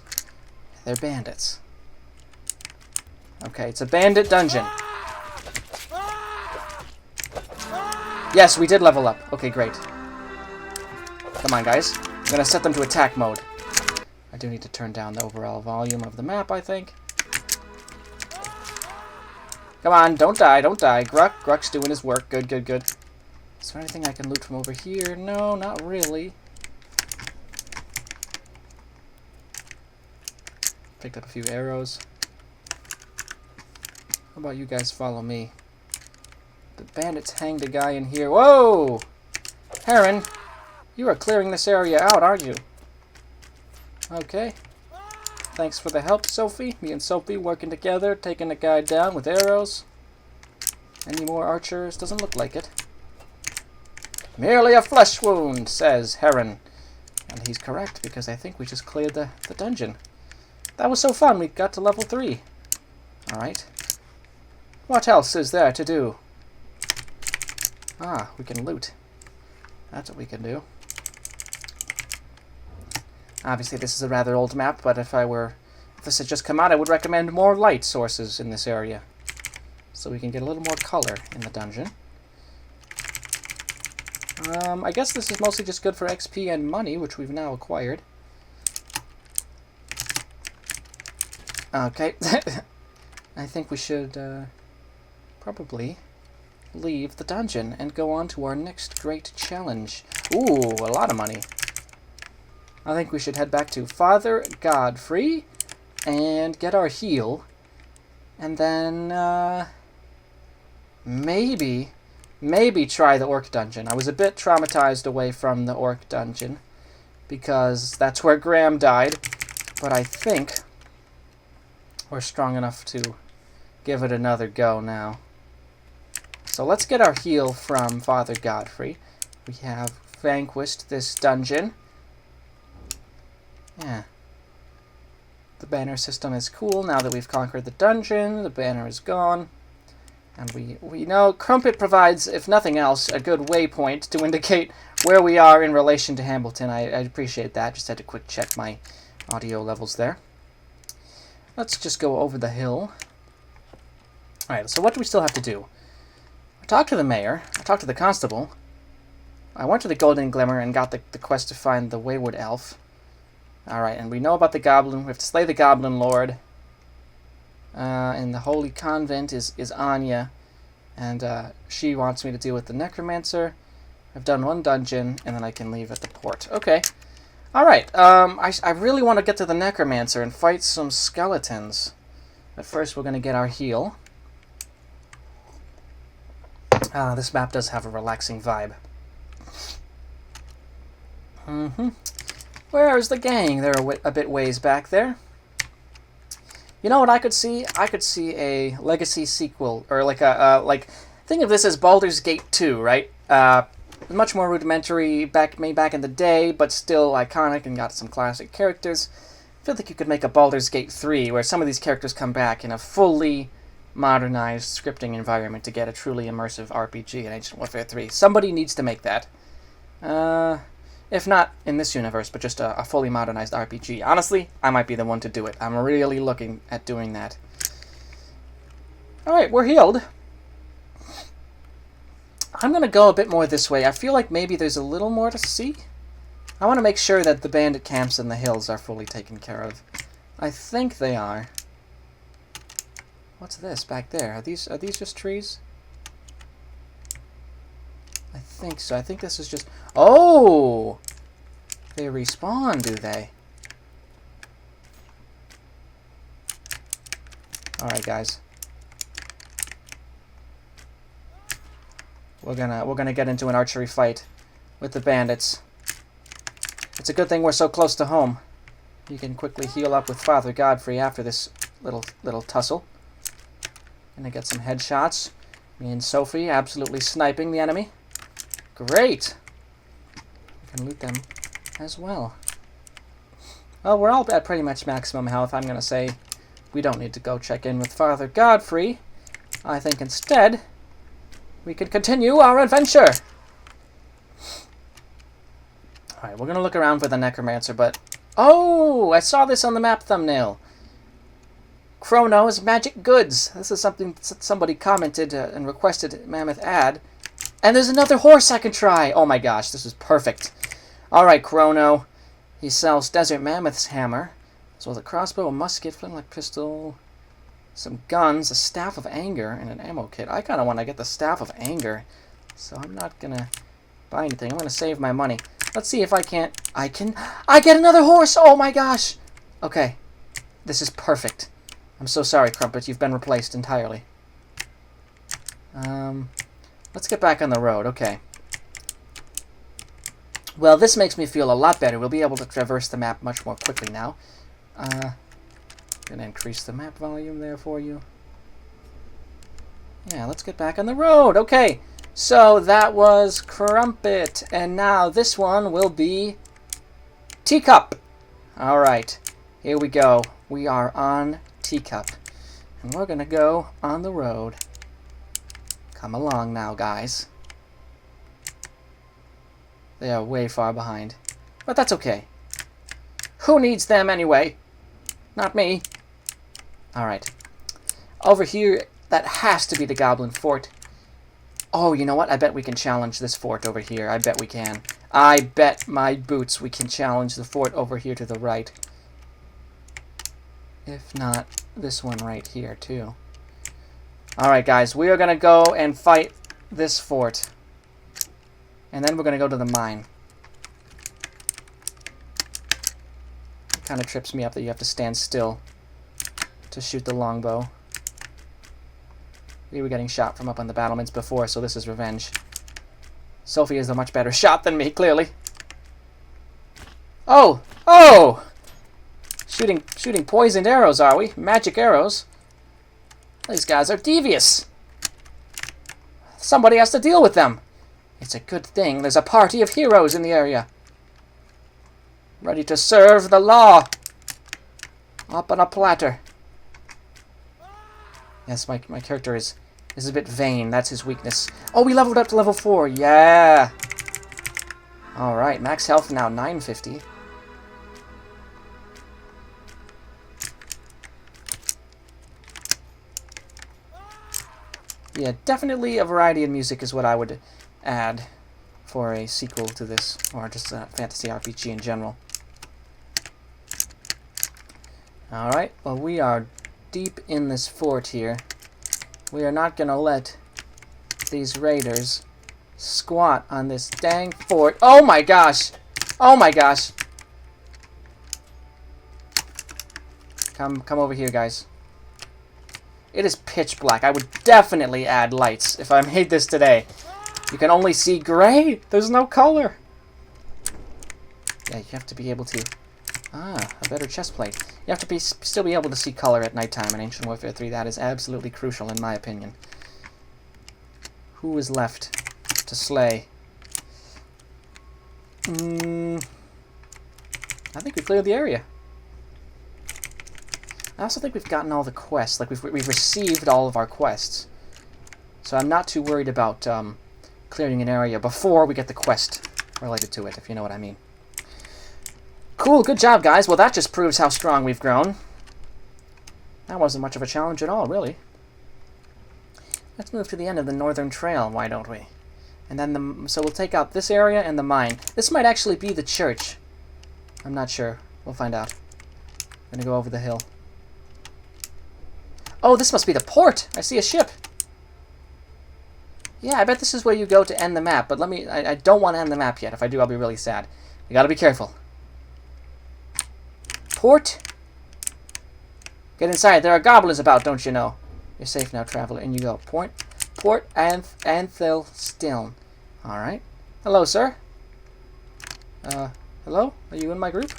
They're bandits. Okay, it's a bandit dungeon. Yes, we did level up. Okay, great. Come on, guys. I'm gonna set them to attack mode. I do need to turn down the overall volume of the map, I think. Come on, don't die, don't die. Gruck's doing his work. Good, good, good. Is there anything I can loot from over here? No, not really. Picked up a few arrows. How about you guys follow me? The bandits hanged a guy in here. Whoa! Heron, you are clearing this area out, aren't you? Okay. Thanks for the help, Sophie. Me and Sophie working together, taking the guy down with arrows. Any more archers? Doesn't look like it. Merely a flesh wound, says Heron. And he's correct, because I think we just cleared the dungeon. That was so fun, we got to level 3. Alright. What else is there to do? Ah, we can loot. That's what we can do. Obviously, this is a rather old map, but if this had just come out, I would recommend more light sources in this area. So we can get a little more color in the dungeon. I guess this is mostly just good for XP and money, which we've now acquired. Okay. I think we should probably leave the dungeon and go on to our next great challenge. Ooh, a lot of money. I think we should head back to Father Godfrey and get our heal. And then, maybe try the orc dungeon. I was a bit traumatized away from the orc dungeon because that's where Graham died. But I think we're strong enough to give it another go now. So let's get our heal from Father Godfrey. We have vanquished this dungeon. Yeah. The banner system is cool now that we've conquered the dungeon. The banner is gone. And we know Crumpet provides, if nothing else, a good waypoint to indicate where we are in relation to Hambleton. I appreciate that. Just had to quick check my audio levels there. Let's just go over the hill. Alright, so what do we still have to do? I talked to the mayor. I talked to the constable. I went to the Golden Glimmer and got the quest to find the Wayward Elf. Alright, and we know about the goblin. We have to slay the Goblin Lord. And the Holy Convent is Anya. And she wants me to deal with the Necromancer. I've done one dungeon, and then I can leave at the port. Okay. Alright, I really want to get to the Necromancer and fight some skeletons. But first we're going to get our heal. This map does have a relaxing vibe. Where is the gang? They're a bit ways back there. You know what I could see? I could see a Legacy sequel, or like think of this as Baldur's Gate 2, right? Much more rudimentary, made back in the day, but still iconic and got some classic characters. I feel like you could make a Baldur's Gate 3, where some of these characters come back in a fully modernized scripting environment to get a truly immersive RPG in Ancient Warfare 3. Somebody needs to make that. If not in this universe, but just a fully modernized RPG. Honestly, I might be the one to do it. I'm really looking at doing that. Alright, we're healed. I'm going to go a bit more this way. I feel like maybe there's a little more to see. I want to make sure that the bandit camps in the hills are fully taken care of. I think they are. What's this back there? Are these just trees? I think so. I think this is just... Oh! They respawn, do they? Alright, guys. We're gonna get into an archery fight with the bandits. It's a good thing we're so close to home. You can quickly heal up with Father Godfrey after this little tussle. Gonna get some headshots. Me and Sophie absolutely sniping the enemy. Great! We can loot them as well. Well, we're all at pretty much maximum health. I'm gonna say we don't need to go check in with Father Godfrey. I think instead we can continue our adventure! Alright, we're gonna look around for the Necromancer, but... Oh! I saw this on the map thumbnail! Chrono's Magic Goods. This is something somebody commented and requested Mammoth add. And there's another horse I can try! Oh my gosh, this is perfect. Alright, Chrono. He sells Desert Mammoth's hammer, as well as a crossbow, a musket, flintlock pistol, some guns, a staff of anger, and an ammo kit. I kind of want to get the staff of anger, so I'm not going to buy anything. I'm going to save my money. Let's see if I can't... I get another horse! Oh my gosh! Okay. This is perfect. I'm so sorry, Crumpet. You've been replaced entirely. Let's get back on the road. Okay. Well, this makes me feel a lot better. We'll be able to traverse the map much more quickly now. Gonna increase the map volume there for you. Yeah, let's get back on the road. Okay. So that was Crumpet. And now this one will be Teacup. Alright. Here we go. We are on Teacup. And we're gonna go on the road. Come along now, guys. They are way far behind. But that's okay. Who needs them anyway? Not me. Alright. Over here, that has to be the Goblin Fort. Oh, you know what? I bet we can challenge this fort over here. I bet we can. I bet my boots we can challenge the fort over here to the right. If not, this one right here, too. Alright, guys. We are going to go and fight this fort. And then we're going to go to the mine. It kind of trips me up that you have to stand still to shoot the longbow. We were getting shot from up on the battlements before, so this is revenge. Sophie is a much better shot than me, clearly. Oh! Oh! Shooting poisoned arrows, are we? Magic arrows? These guys are devious. Somebody has to deal with them. It's a good thing there's a party of heroes in the area. Ready to serve the law. Up on a platter. Yes, my character is a bit vain. That's his weakness. Oh, we leveled up to level 4. Yeah. Alright, max health now 950. Yeah, definitely a variety in music is what I would add for a sequel to this, or just a fantasy RPG in general. Alright, well we are deep in this fort here. We are not gonna let these raiders squat on this dang fort. Oh my gosh! Oh my gosh! Come over here, guys. It is pitch black. I would definitely add lights if I made this today. You can only see gray. There's no color. Yeah, you have to be able to... Ah, a better chest plate. You have to still be able to see color at nighttime in Ancient Warfare 3. That is absolutely crucial, in my opinion. Who is left to slay? I think we cleared the area. I also think we've gotten all the quests. Like, we've received all of our quests. So I'm not too worried about clearing an area before we get the quest related to it, if you know what I mean. Cool, good job, guys. Well, that just proves how strong we've grown. That wasn't much of a challenge at all, really. Let's move to the end of the Northern Trail, why don't we? And then so we'll take out this area and the mine. This might actually be the church. I'm not sure. We'll find out. I'm gonna go over the hill. Oh, this must be the port! I see a ship! Yeah, I bet this is where you go to end the map, but I don't want to end the map yet. If I do, I'll be really sad. You gotta be careful. Port? Get inside. There are goblins about, don't you know? You're safe now, traveler. In you go. Port Anthil Still. Alright. Hello, sir. Hello? Are you in my group?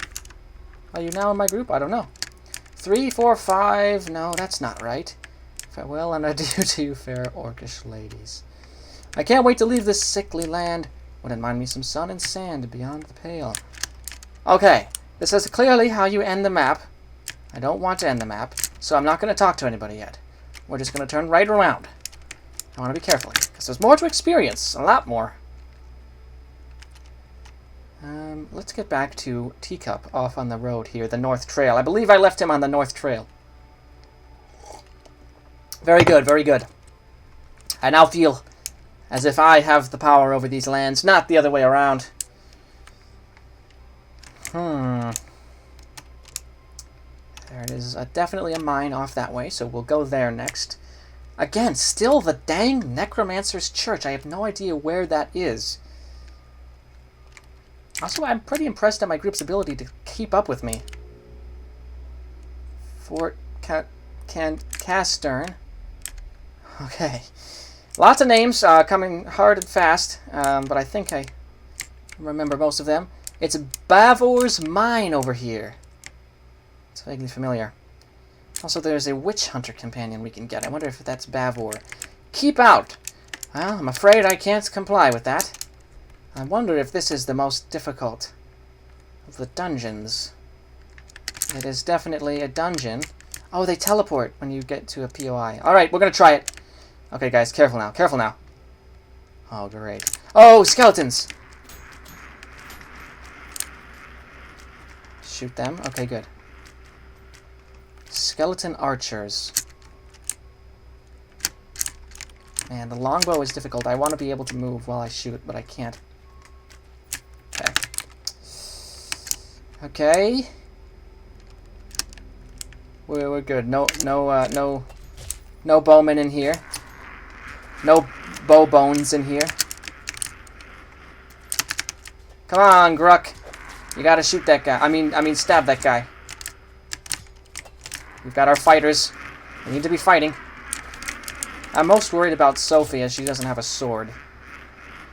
Are you now in my group? I don't know. 3, 4, 5. No, that's not right. Farewell and adieu to you, fair orcish ladies. I can't wait to leave this sickly land. Wouldn't mind me some sun and sand beyond the pale. Okay. This is clearly how you end the map. I don't want to end the map, so I'm not going to talk to anybody yet. We're just going to turn right around. I want to be careful, because there's more to experience. A lot more. Let's get back to Teacup off on the road here, the North Trail. I believe I left him on the North Trail. Very good, very good. I now feel as if I have the power over these lands, not the other way around. There it is. Definitely a mine off that way, so we'll go there next. Again, still the dang Necromancer's Church. I have no idea where that is. Also, I'm pretty impressed at my group's ability to keep up with me. Fort Castern. Okay. Lots of names coming hard and fast, but I think I remember most of them. It's Bavor's Mine over here. It's vaguely familiar. Also, there's a witch hunter companion we can get. I wonder if that's Bavor. Keep out! Well, I'm afraid I can't comply with that. I wonder if this is the most difficult of the dungeons. It is definitely a dungeon. Oh, they teleport when you get to a POI. Alright, we're gonna try it. Okay, guys, careful now. Careful now. Oh, great. Oh, skeletons! Shoot them. Okay, good. Skeleton archers. Man, the longbow is difficult. I want to be able to move while I shoot, but I can't. Okay. Okay. We're good. No bowmen in here. No bow bones in here. Come on, Gruck. You gotta shoot that guy. I mean, stab that guy. We've got our fighters. We need to be fighting. I'm most worried about Sophie as she doesn't have a sword.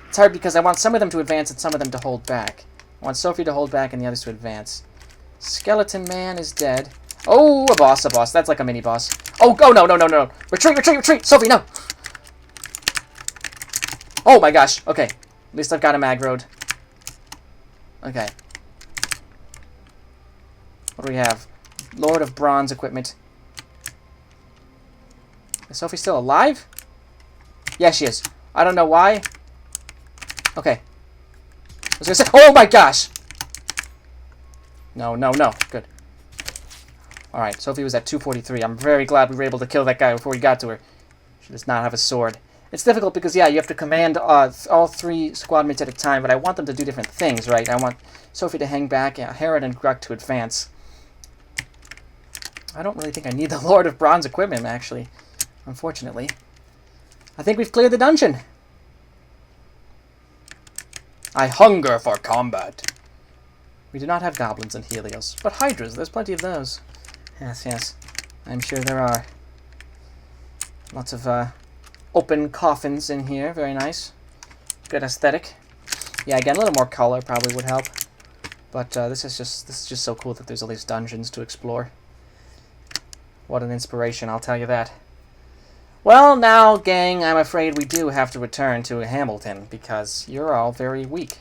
It's hard because I want some of them to advance and some of them to hold back. I want Sophie to hold back and the others to advance. Skeleton Man is dead. Oh, a boss, a boss. That's like a mini-boss. Oh, no. Retreat, retreat, retreat! Sophie, no! Oh my gosh. Okay. At least I've got him aggroed. Okay. What do we have? Lord of Bronze equipment. Is Sophie still alive? Yeah, she is. I don't know why. Okay. I was gonna say, oh my gosh! No. Good. Alright, Sophie was at 243. I'm very glad we were able to kill that guy before we got to her. She does not have a sword. It's difficult because, yeah, you have to command all 3 squad mates at a time, but I want them to do different things, right? I want Sophie to hang back, Herod and Gruk to advance. I don't really think I need the Lord of Bronze equipment, actually, unfortunately. I think we've cleared the dungeon. I hunger for combat. We do not have goblins in Helios, but hydras, there's plenty of those. Yes, yes, I'm sure there are. Lots of open coffins in here, very nice. Good aesthetic. Yeah, again, a little more color probably would help. But this is just so cool that there's all these dungeons to explore. What an inspiration, I'll tell you that. Well, now, gang, I'm afraid we do have to return to Hamilton, because you're all very weak.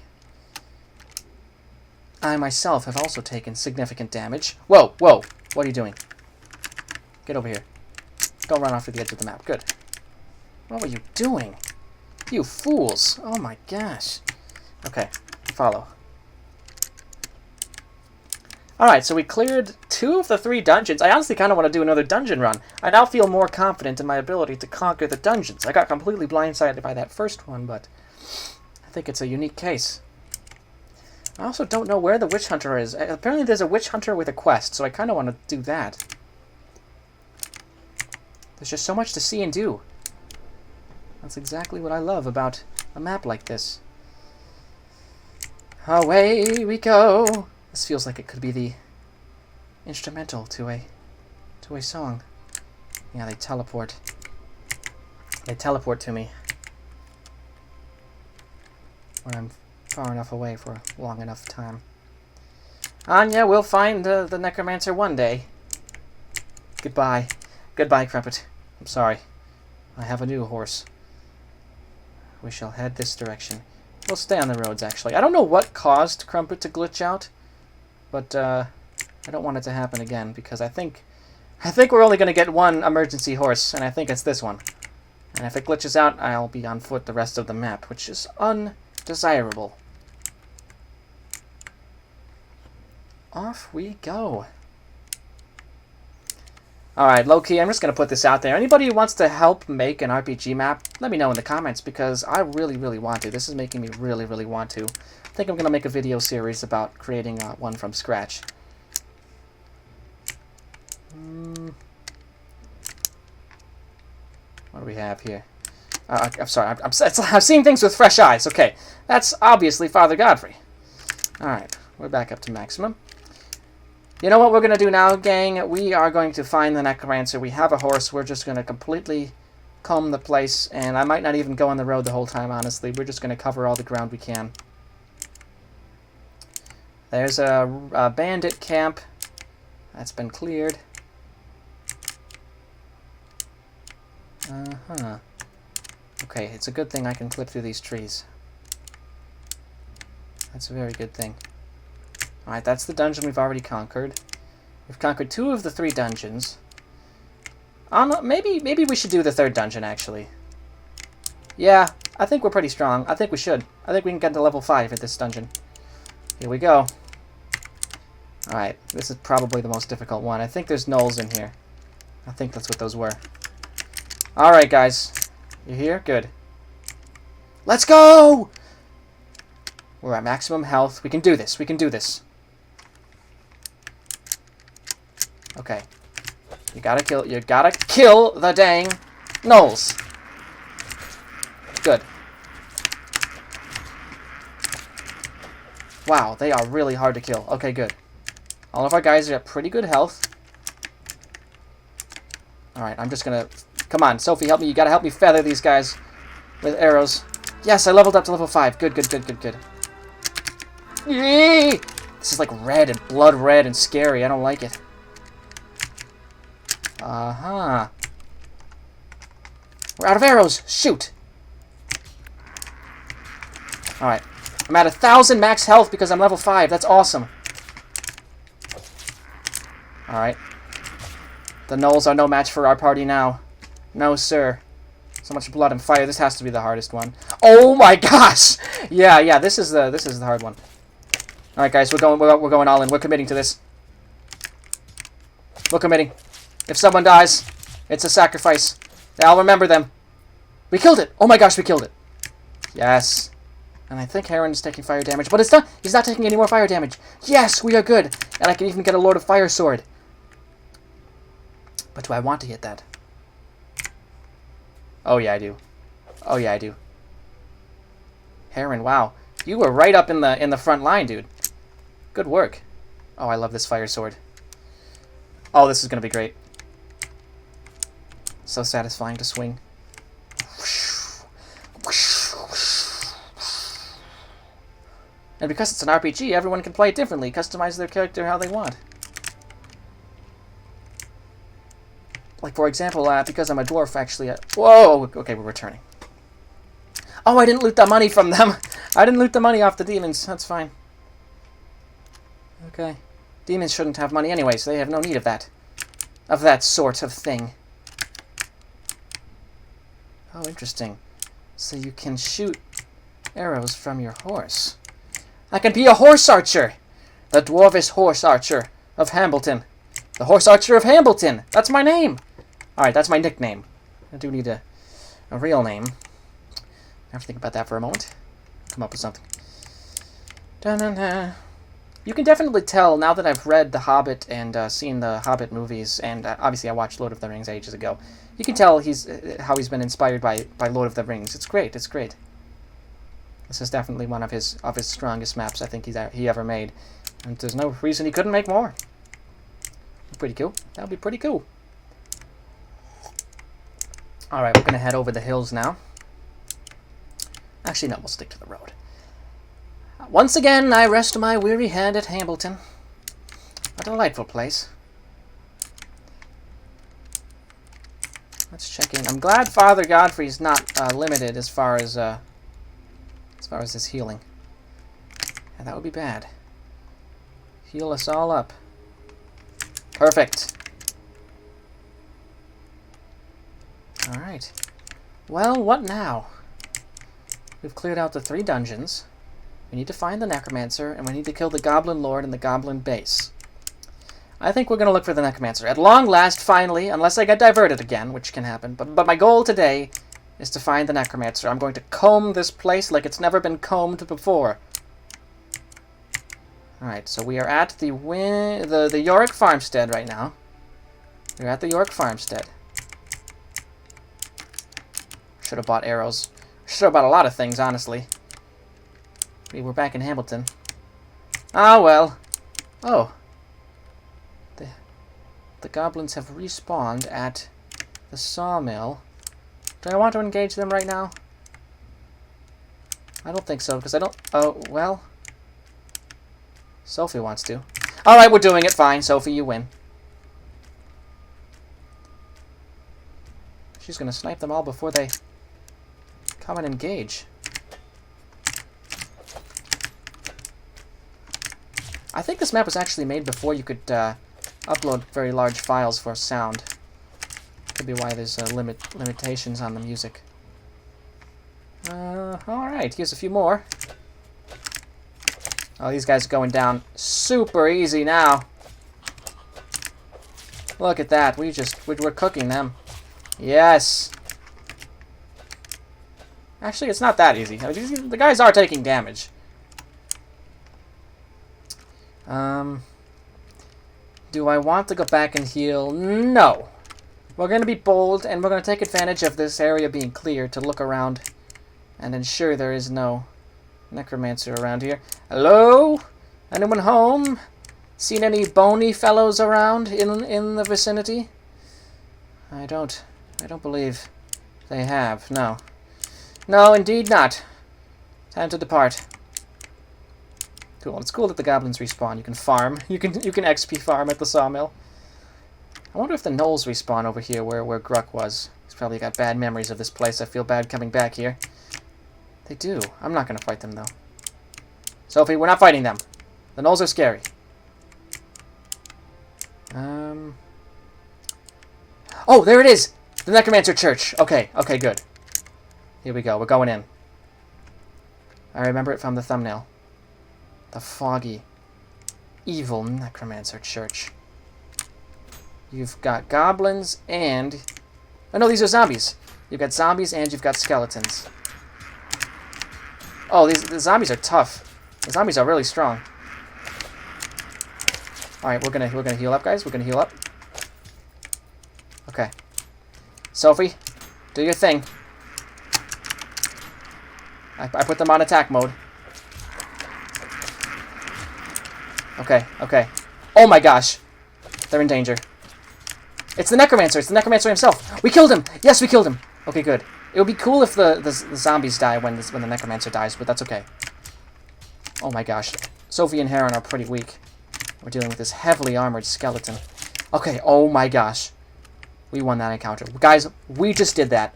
I myself have also taken significant damage. Whoa, whoa, what are you doing? Get over here. Don't run off to the edge of the map. Good. What were you doing? You fools. Oh my gosh. Okay, follow. Alright, so we cleared 2 of the 3 dungeons. I honestly kind of want to do another dungeon run. I now feel more confident in my ability to conquer the dungeons. I got completely blindsided by that first one, but I think it's a unique case. I also don't know where the witch hunter is. Apparently there's a witch hunter with a quest, so I kind of want to do that. There's just so much to see and do. That's exactly what I love about a map like this. Away we go. This feels like it could be the instrumental to a song. Yeah, they teleport. They teleport to me when I'm far enough away for a long enough time. Anya, we'll find the necromancer one day. Goodbye. Goodbye, Crumpet. I'm sorry. I have a new horse. We shall head this direction. We'll stay on the roads, actually. I don't know what caused Crumpet to glitch out, but I don't want it to happen again, because I think we're only going to get one emergency horse, and I think it's this one. And if it glitches out, I'll be on foot the rest of the map, which is undesirable. Off we go. Alright, low-key, I'm just going to put this out there. Anybody who wants to help make an RPG map, let me know in the comments, because I really, really want to. This is making me really, really want to. I think I'm going to make a video series about creating one from scratch. What do we have here? I'm sorry, I'm seeing things with fresh eyes. Okay, that's obviously Father Godfrey. Alright, we're back up to maximum. You know what we're going to do now, gang? We are going to find the necromancer. We have a horse. We're just going to completely comb the place, and I might not even go on the road the whole time, honestly. We're just going to cover all the ground we can. There's a bandit camp. That's been cleared. Okay, it's a good thing I can clip through these trees. That's a very good thing. Alright, that's the dungeon we've already conquered. We've conquered 2 of the 3 dungeons. Maybe we should do the 3rd dungeon, actually. Yeah, I think we're pretty strong. I think we should. I think we can get to level 5 at this dungeon. Here we go. Alright, this is probably the most difficult one. I think there's gnolls in here. I think that's what those were. Alright, guys. You here? Good. Let's go! We're at maximum health. We can do this. We can do this. Okay. You gotta kill the dang gnolls. Good. Wow, they are really hard to kill. Okay, good. All of our guys are at pretty good health. Alright, I'm just gonna... Come on, Sophie, help me. You gotta help me feather these guys with arrows. Yes, I leveled up to level 5. Good, good, good, good, good. Yee! This is like red and blood red and scary. I don't like it. Uh-huh. We're out of arrows. Shoot. Alright. I'm at 1,000 max health because I'm level 5. That's awesome. Alright. The gnolls are no match for our party now. No, sir. So much blood and fire. This has to be the hardest one. Oh my gosh! Yeah, this is the hard one. Alright, guys, we're going all in. We're committing to this. We're committing. If someone dies, it's a sacrifice. I'll remember them. We killed it! Oh my gosh, we killed it! Yes. And I think Heron is taking fire damage, but it's not. He's not taking any more fire damage. Yes, we are good. And I can even get a Lord of Fire sword. But do I want to hit that? Oh yeah, I do. Oh yeah, I do. Heron, wow. You were right up in the front line, dude. Good work. Oh, I love this fire sword. Oh, this is going to be great. So satisfying to swing. And because it's an RPG, everyone can play it differently, customize their character how they want. Like, for example, because I'm a dwarf, actually... whoa! Okay, we're returning. Oh, I didn't loot the money from them! I didn't loot the money off the demons. That's fine. Okay. Demons shouldn't have money anyway, so they have no need of that. Of that sort of thing. Oh, interesting. So you can shoot arrows from your horse. I can be a horse archer! The dwarvish horse archer of Hambleton. The horse archer of Hambleton! That's my name! Alright, that's my nickname. I do need a real name. I have to think about that for a moment. Come up with something. Da-na-na. You can definitely tell, now that I've read The Hobbit and seen the Hobbit movies, and obviously I watched Lord of the Rings ages ago, you can tell how he's been inspired by Lord of the Rings. It's great, it's great. This is definitely one of his strongest maps I think he ever made. And there's no reason he couldn't make more. Pretty cool. That would be pretty cool. Alright, we're going to head over the hills now. Actually, no, we'll stick to the road. Once again, I rest my weary head at Hambleton. A delightful place. Let's check in. I'm glad Father Godfrey's not limited as far as his healing. And that would be bad. Heal us all up. Perfect. Alright. Well, what now? We've cleared out the 3 dungeons. We need to find the Necromancer, and we need to kill the Goblin Lord and the Goblin Base. I think we're going to look for the Necromancer. At long last, finally, unless I get diverted again, which can happen. But my goal today is to find the Necromancer. I'm going to comb this place like it's never been combed before. Alright, so we are at the Yorick Farmstead right now. We're at the Yorick Farmstead. Should have bought arrows. Should have bought a lot of things, honestly. We're back in Hambleton. Ah, well. Oh. The goblins have respawned at the sawmill. Do I want to engage them right now? I don't think so, because I don't... Oh, well... Sophie wants to. Alright, we're doing it. Fine. Sophie, you win. She's going to snipe them all before they come and engage. I think this map was actually made before you could upload very large files for sound. Could be why there's limitations on the music. Alright, here's a few more. Oh, these guys are going down super easy now. Look at that. We're cooking them. Yes. Actually, it's not that easy. I mean, the guys are taking damage. Do I want to go back and heal? No. We're going to be bold, and we're going to take advantage of this area being clear to look around and ensure there is no Necromancer around here. Hello? Anyone home? Seen any bony fellows around in the vicinity? I don't believe they have. No. No, indeed not. Time to depart. Cool. It's cool that the goblins respawn. You can farm. You can XP farm at the sawmill. I wonder if the gnolls respawn over here where Gruck was. He's probably got bad memories of this place. I feel bad coming back here. They do. I'm not going to fight them, though. Sophie, we're not fighting them. The gnolls are scary. Oh, there it is! The Necromancer Church. Okay, okay, good. Here we go. We're going in. I remember it from the thumbnail. The foggy, evil Necromancer Church. You've got goblins and... Oh, no, these are zombies. You've got zombies and you've got skeletons. Oh, the zombies are tough. The zombies are really strong. All right, we're gonna heal up, guys. We're gonna heal up. Okay. Sophie, do your thing. I put them on attack mode. Okay, okay. Oh my gosh. They're in danger. It's the Necromancer. It's the Necromancer himself. We killed him. Yes, we killed him. Okay, good. It would be cool if the zombies die when the Necromancer dies, but that's okay. Oh my gosh. Sophie and Heron are pretty weak. We're dealing with this heavily armored skeleton. Okay, oh my gosh. We won that encounter. Guys, we just did that.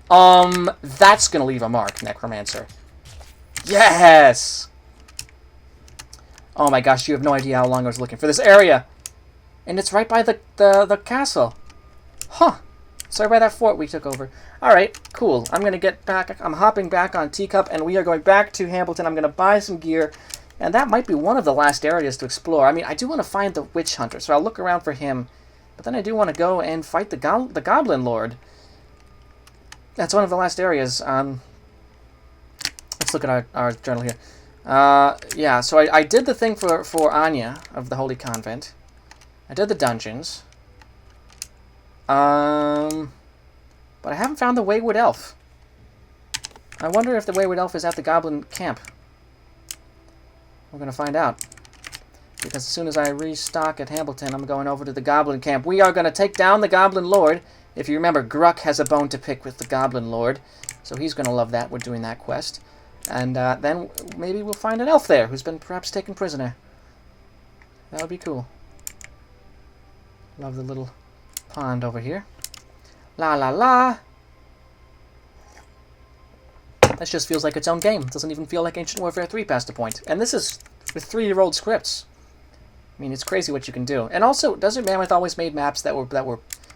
That's gonna leave a mark, Necromancer. Yes! Oh my gosh, you have no idea how long I was looking for this area. And it's right by the castle. Huh. It's right by that fort we took over. Alright, cool. I'm gonna get back. I'm hopping back on Teacup, and we are going back to Hambleton. I'm gonna buy some gear. And that might be one of the last areas to explore. I mean, I do want to find the Witch Hunter, so I'll look around for him. But then I do want to go and fight the Goblin Lord. That's one of the last areas. Let's look at our journal here. Yeah, so I did the thing for Anya of the Holy Convent. I did the dungeons. But I haven't found the Wayward Elf. I wonder if the Wayward Elf is at the Goblin Camp. We're going to find out. Because as soon as I restock at Hambleton, I'm going over to the Goblin Camp. We are going to take down the Goblin Lord. If you remember, Gruck has a bone to pick with the Goblin Lord. So he's going to love that. We're doing that quest. And then maybe we'll find an elf there who's been perhaps taken prisoner. That would be cool. Love the little pond over here. La la la. This just feels like its own game. It doesn't even feel like Ancient Warfare 3 past a point. And this is with 3-year-old scripts. I mean, it's crazy what you can do. And also, Desert Mammoth always made maps that were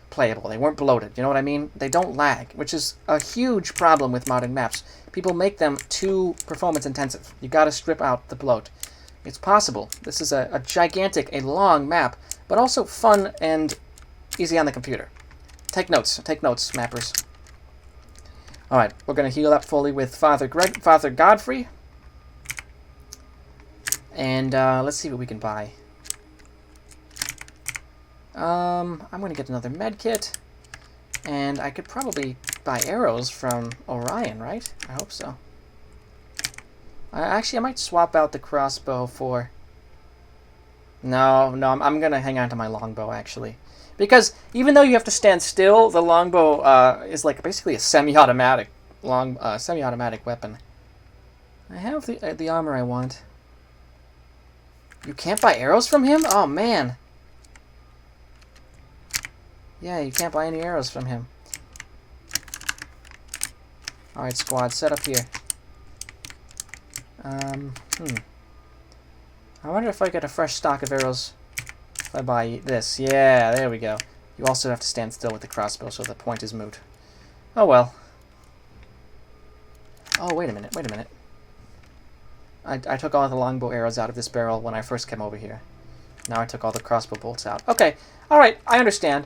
playable. They weren't bloated. You know what I mean? They don't lag, which is a huge problem with modern maps. People make them too performance intensive. You got to strip out the bloat. It's possible. This is a gigantic, a long map, but also fun and easy on the computer. Take notes, mappers. All right, we're going to heal up fully with Father Godfrey. And let's see what we can buy. I'm going to get another med kit. And I could probably buy arrows from Orion, right? I hope so. Actually, I might swap out the crossbow for... No, I'm going to hang on to my longbow, actually. Because even though you have to stand still, the longbow is like basically a semi-automatic weapon. I have the armor I want. You can't buy arrows from him? Oh, man. Yeah, you can't buy any arrows from him. Alright, squad, set up here. I wonder if I get a fresh stock of arrows if I buy this. Yeah, there we go. You also have to stand still with the crossbow, so the point is moot. Oh, well. Oh, wait a minute. I took all the longbow arrows out of this barrel when I first came over here. Now I took all the crossbow bolts out. Okay, alright, I understand.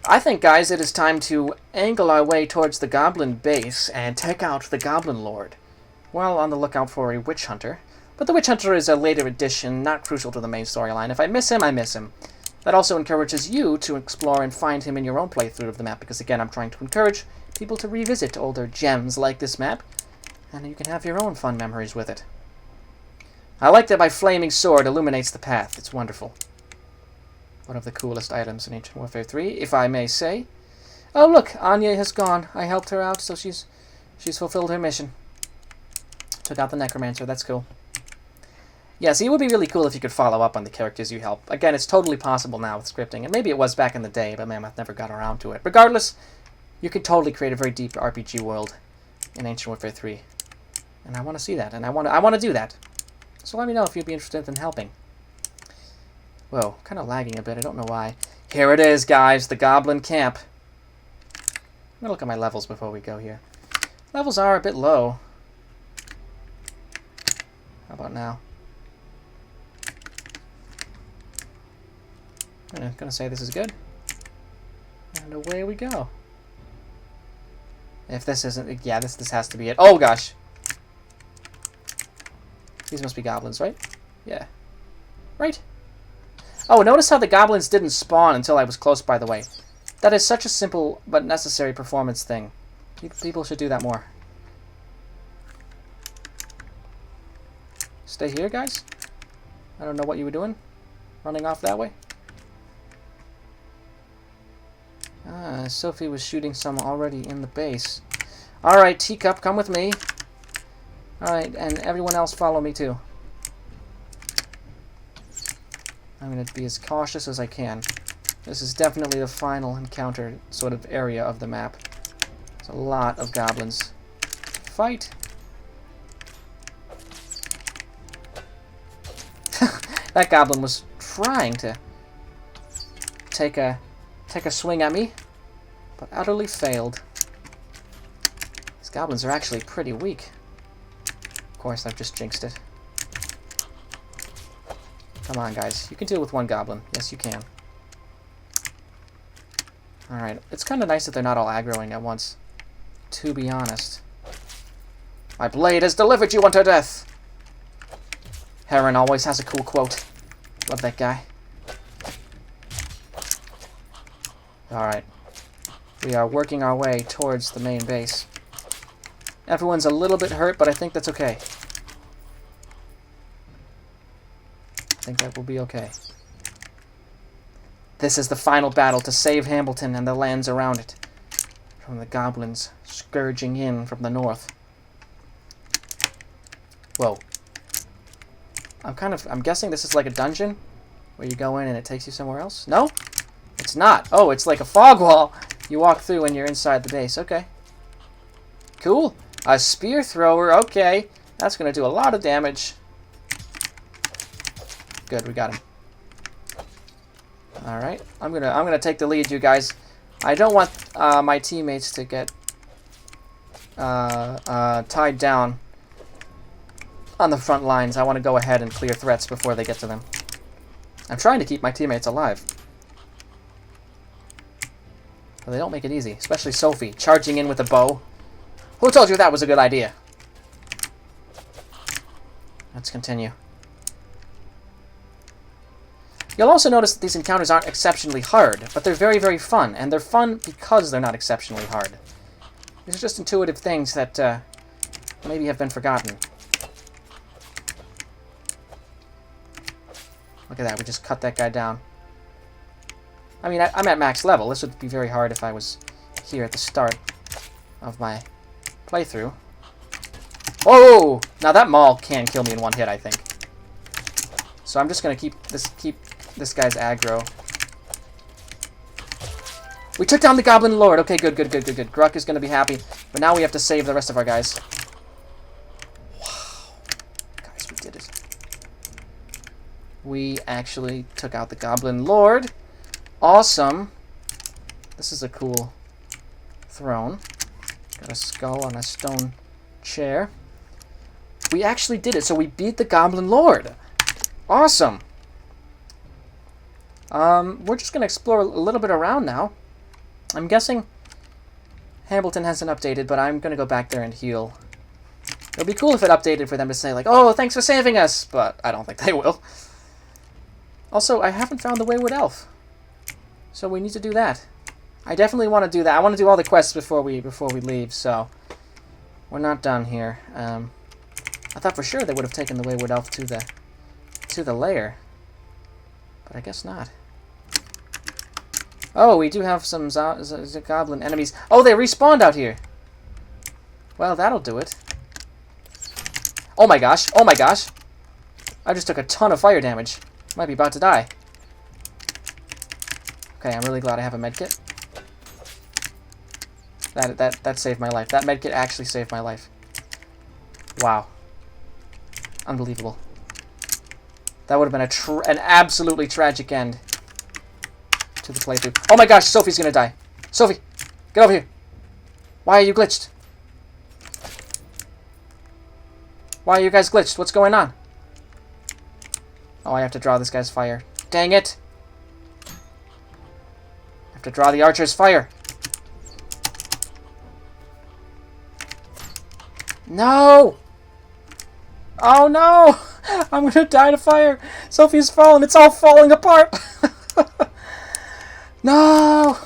I think, guys, it is time to angle our way towards the Goblin base and take out the Goblin Lord. Well, on the lookout for a Witch Hunter. But the Witch Hunter is a later addition, not crucial to the main storyline. If I miss him, I miss him. That also encourages you to explore and find him in your own playthrough of the map, because again, I'm trying to encourage people to revisit older gems like this map, and you can have your own fun memories with it. I like that my flaming sword illuminates the path. It's wonderful. One of the coolest items in Ancient Warfare 3, if I may say. Oh, look, Anya has gone. I helped her out, so she's fulfilled her mission. Took out the Necromancer. That's cool. Yeah, see, it would be really cool if you could follow up on the characters you help. Again, it's totally possible now with scripting, and maybe it was back in the day, but Mammoth never got around to it. Regardless, you could totally create a very deep RPG world in Ancient Warfare 3. And I want to see that, and I want to do that. So let me know if you'd be interested in helping. Whoa, kind of lagging a bit. I don't know why. Here it is, guys, the Goblin Camp. I'm going to look at my levels before we go here. Levels are a bit low. How about now? I'm going to say this is good. And away we go. If this isn't... Yeah, this has to be it. Oh, gosh. These must be goblins, right? Yeah. Right? Oh, notice how the goblins didn't spawn until I was close, by the way. That is such a simple but necessary performance thing. People should do that more. Stay here, guys? I don't know what you were doing. Running off that way? Ah, Sophie was shooting some already in the base. Alright, Teacup, come with me. Alright, and everyone else follow me too. I'm going to be as cautious as I can. This is definitely the final encounter sort of area of the map. There's a lot of goblins. Fight! That goblin was trying to take a swing at me, but utterly failed. These goblins are actually pretty weak. Of course, I've just jinxed it. Come on, guys. You can deal with one goblin. Yes, you can. Alright. It's kind of nice that they're not all aggroing at once, to be honest. My blade has delivered you unto death! Heron always has a cool quote. Love that guy. Alright. We are working our way towards the main base. Everyone's a little bit hurt, but I think that's okay. I think that will be okay. This is the final battle to save Hambleton and the lands around it from the goblins scourging in from the north. Whoa. I'm guessing this is like a dungeon where you go in and it takes you somewhere else? No? It's not. Oh, it's like a fog wall you walk through when you're inside the base. Okay. Cool. A spear thrower. Okay. That's going to do a lot of damage. Good, we got him. All right. I'm going to take the lead, you guys. I don't want my teammates to get tied down on the front lines. I want to go ahead and clear threats before they get to them. I'm trying to keep my teammates alive. But they don't make it easy, especially Sophie, charging in with a bow. Who told you that was a good idea? Let's continue. You'll also notice that these encounters aren't exceptionally hard, but they're very, very fun, and they're fun because they're not exceptionally hard. These are just intuitive things that maybe have been forgotten. Look at that, we just cut that guy down. I mean, I'm at max level. This would be very hard if I was here at the start of my playthrough. Oh! Now that maul can kill me in one hit, I think. So I'm just gonna keep this guy's aggro. We took down the Goblin Lord. Okay, good. Gruck is gonna be happy. But now we have to save the rest of our guys. Wow. Guys, we did it. We actually took out the Goblin Lord. Awesome. This is a cool throne. Got a skull on a stone chair. We actually did it. So we beat the Goblin Lord. Awesome. We're just going to explore a little bit around now. I'm guessing Hambleton hasn't updated, but I'm going to go back there and heal. It would be cool if it updated for them to say, like, oh, thanks for saving us, but I don't think they will. Also, I haven't found the Wayward Elf, so we need to do that. I definitely want to do that. I want to do all the quests before we leave, so we're not done here. I thought for sure they would have taken the Wayward Elf to the lair, but I guess not. Oh, we do have some goblin enemies. Oh, they respawned out here. Well, that'll do it. Oh my gosh! Oh my gosh! I just took a ton of fire damage. Might be about to die. Okay, I'm really glad I have a medkit. That saved my life. That medkit actually saved my life. Wow. Unbelievable. That would have been an absolutely tragic end to the playthrough. Oh my gosh, Sophie's gonna die. Sophie, get over here. Why are you glitched? Why are you guys glitched? What's going on? Oh, I have to draw this guy's fire. Dang it! I have to draw the archer's fire. No! Oh no! I'm gonna die to fire! Sophie's fallen! It's all falling apart! No!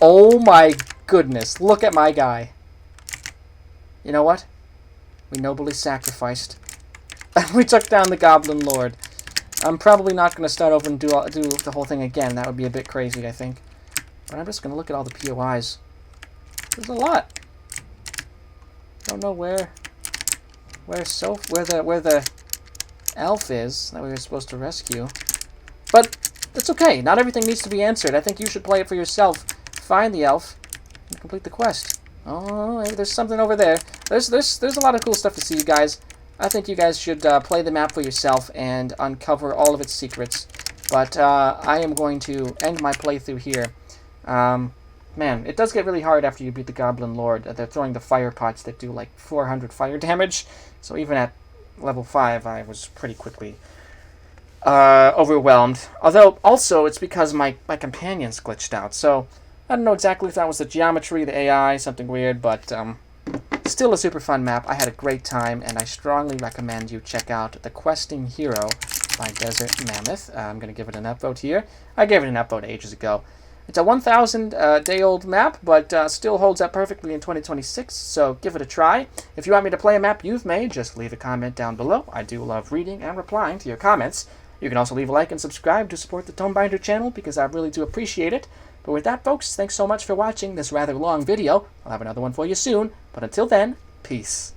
Oh my goodness, look at my guy. You know what? We nobly sacrificed. We took down the Goblin Lord. I'm probably not going to start over and do the whole thing again. That would be a bit crazy, I think. But I'm just going to look at all the POIs. There's a lot. Don't know where the elf is that we were supposed to rescue. But it's okay. Not everything needs to be answered. I think you should play it for yourself. Find the elf and complete the quest. Oh, hey, there's something over there. There's a lot of cool stuff to see, you guys. I think you guys should play the map for yourself and uncover all of its secrets. But I am going to end my playthrough here. Man, it does get really hard after you beat the Goblin Lord. They're throwing the fire pots that do like 400 fire damage. So even at level 5, I was pretty quickly overwhelmed. Although, also, it's because my companions glitched out. So I don't know exactly if that was the geometry, the AI, something weird, but still a super fun map. I had a great time, and I strongly recommend you check out The Questing Hero by Desert Mammoth. I'm going to give it an upvote here. I gave it an upvote ages ago. It's a 1,000-day-old map, but still holds up perfectly in 2026, so give it a try. If you want me to play a map you've made, just leave a comment down below. I do love reading and replying to your comments. You can also leave a like and subscribe to support the Tomebinder channel, because I really do appreciate it. But with that, folks, thanks so much for watching this rather long video. I'll have another one for you soon. But until then, peace.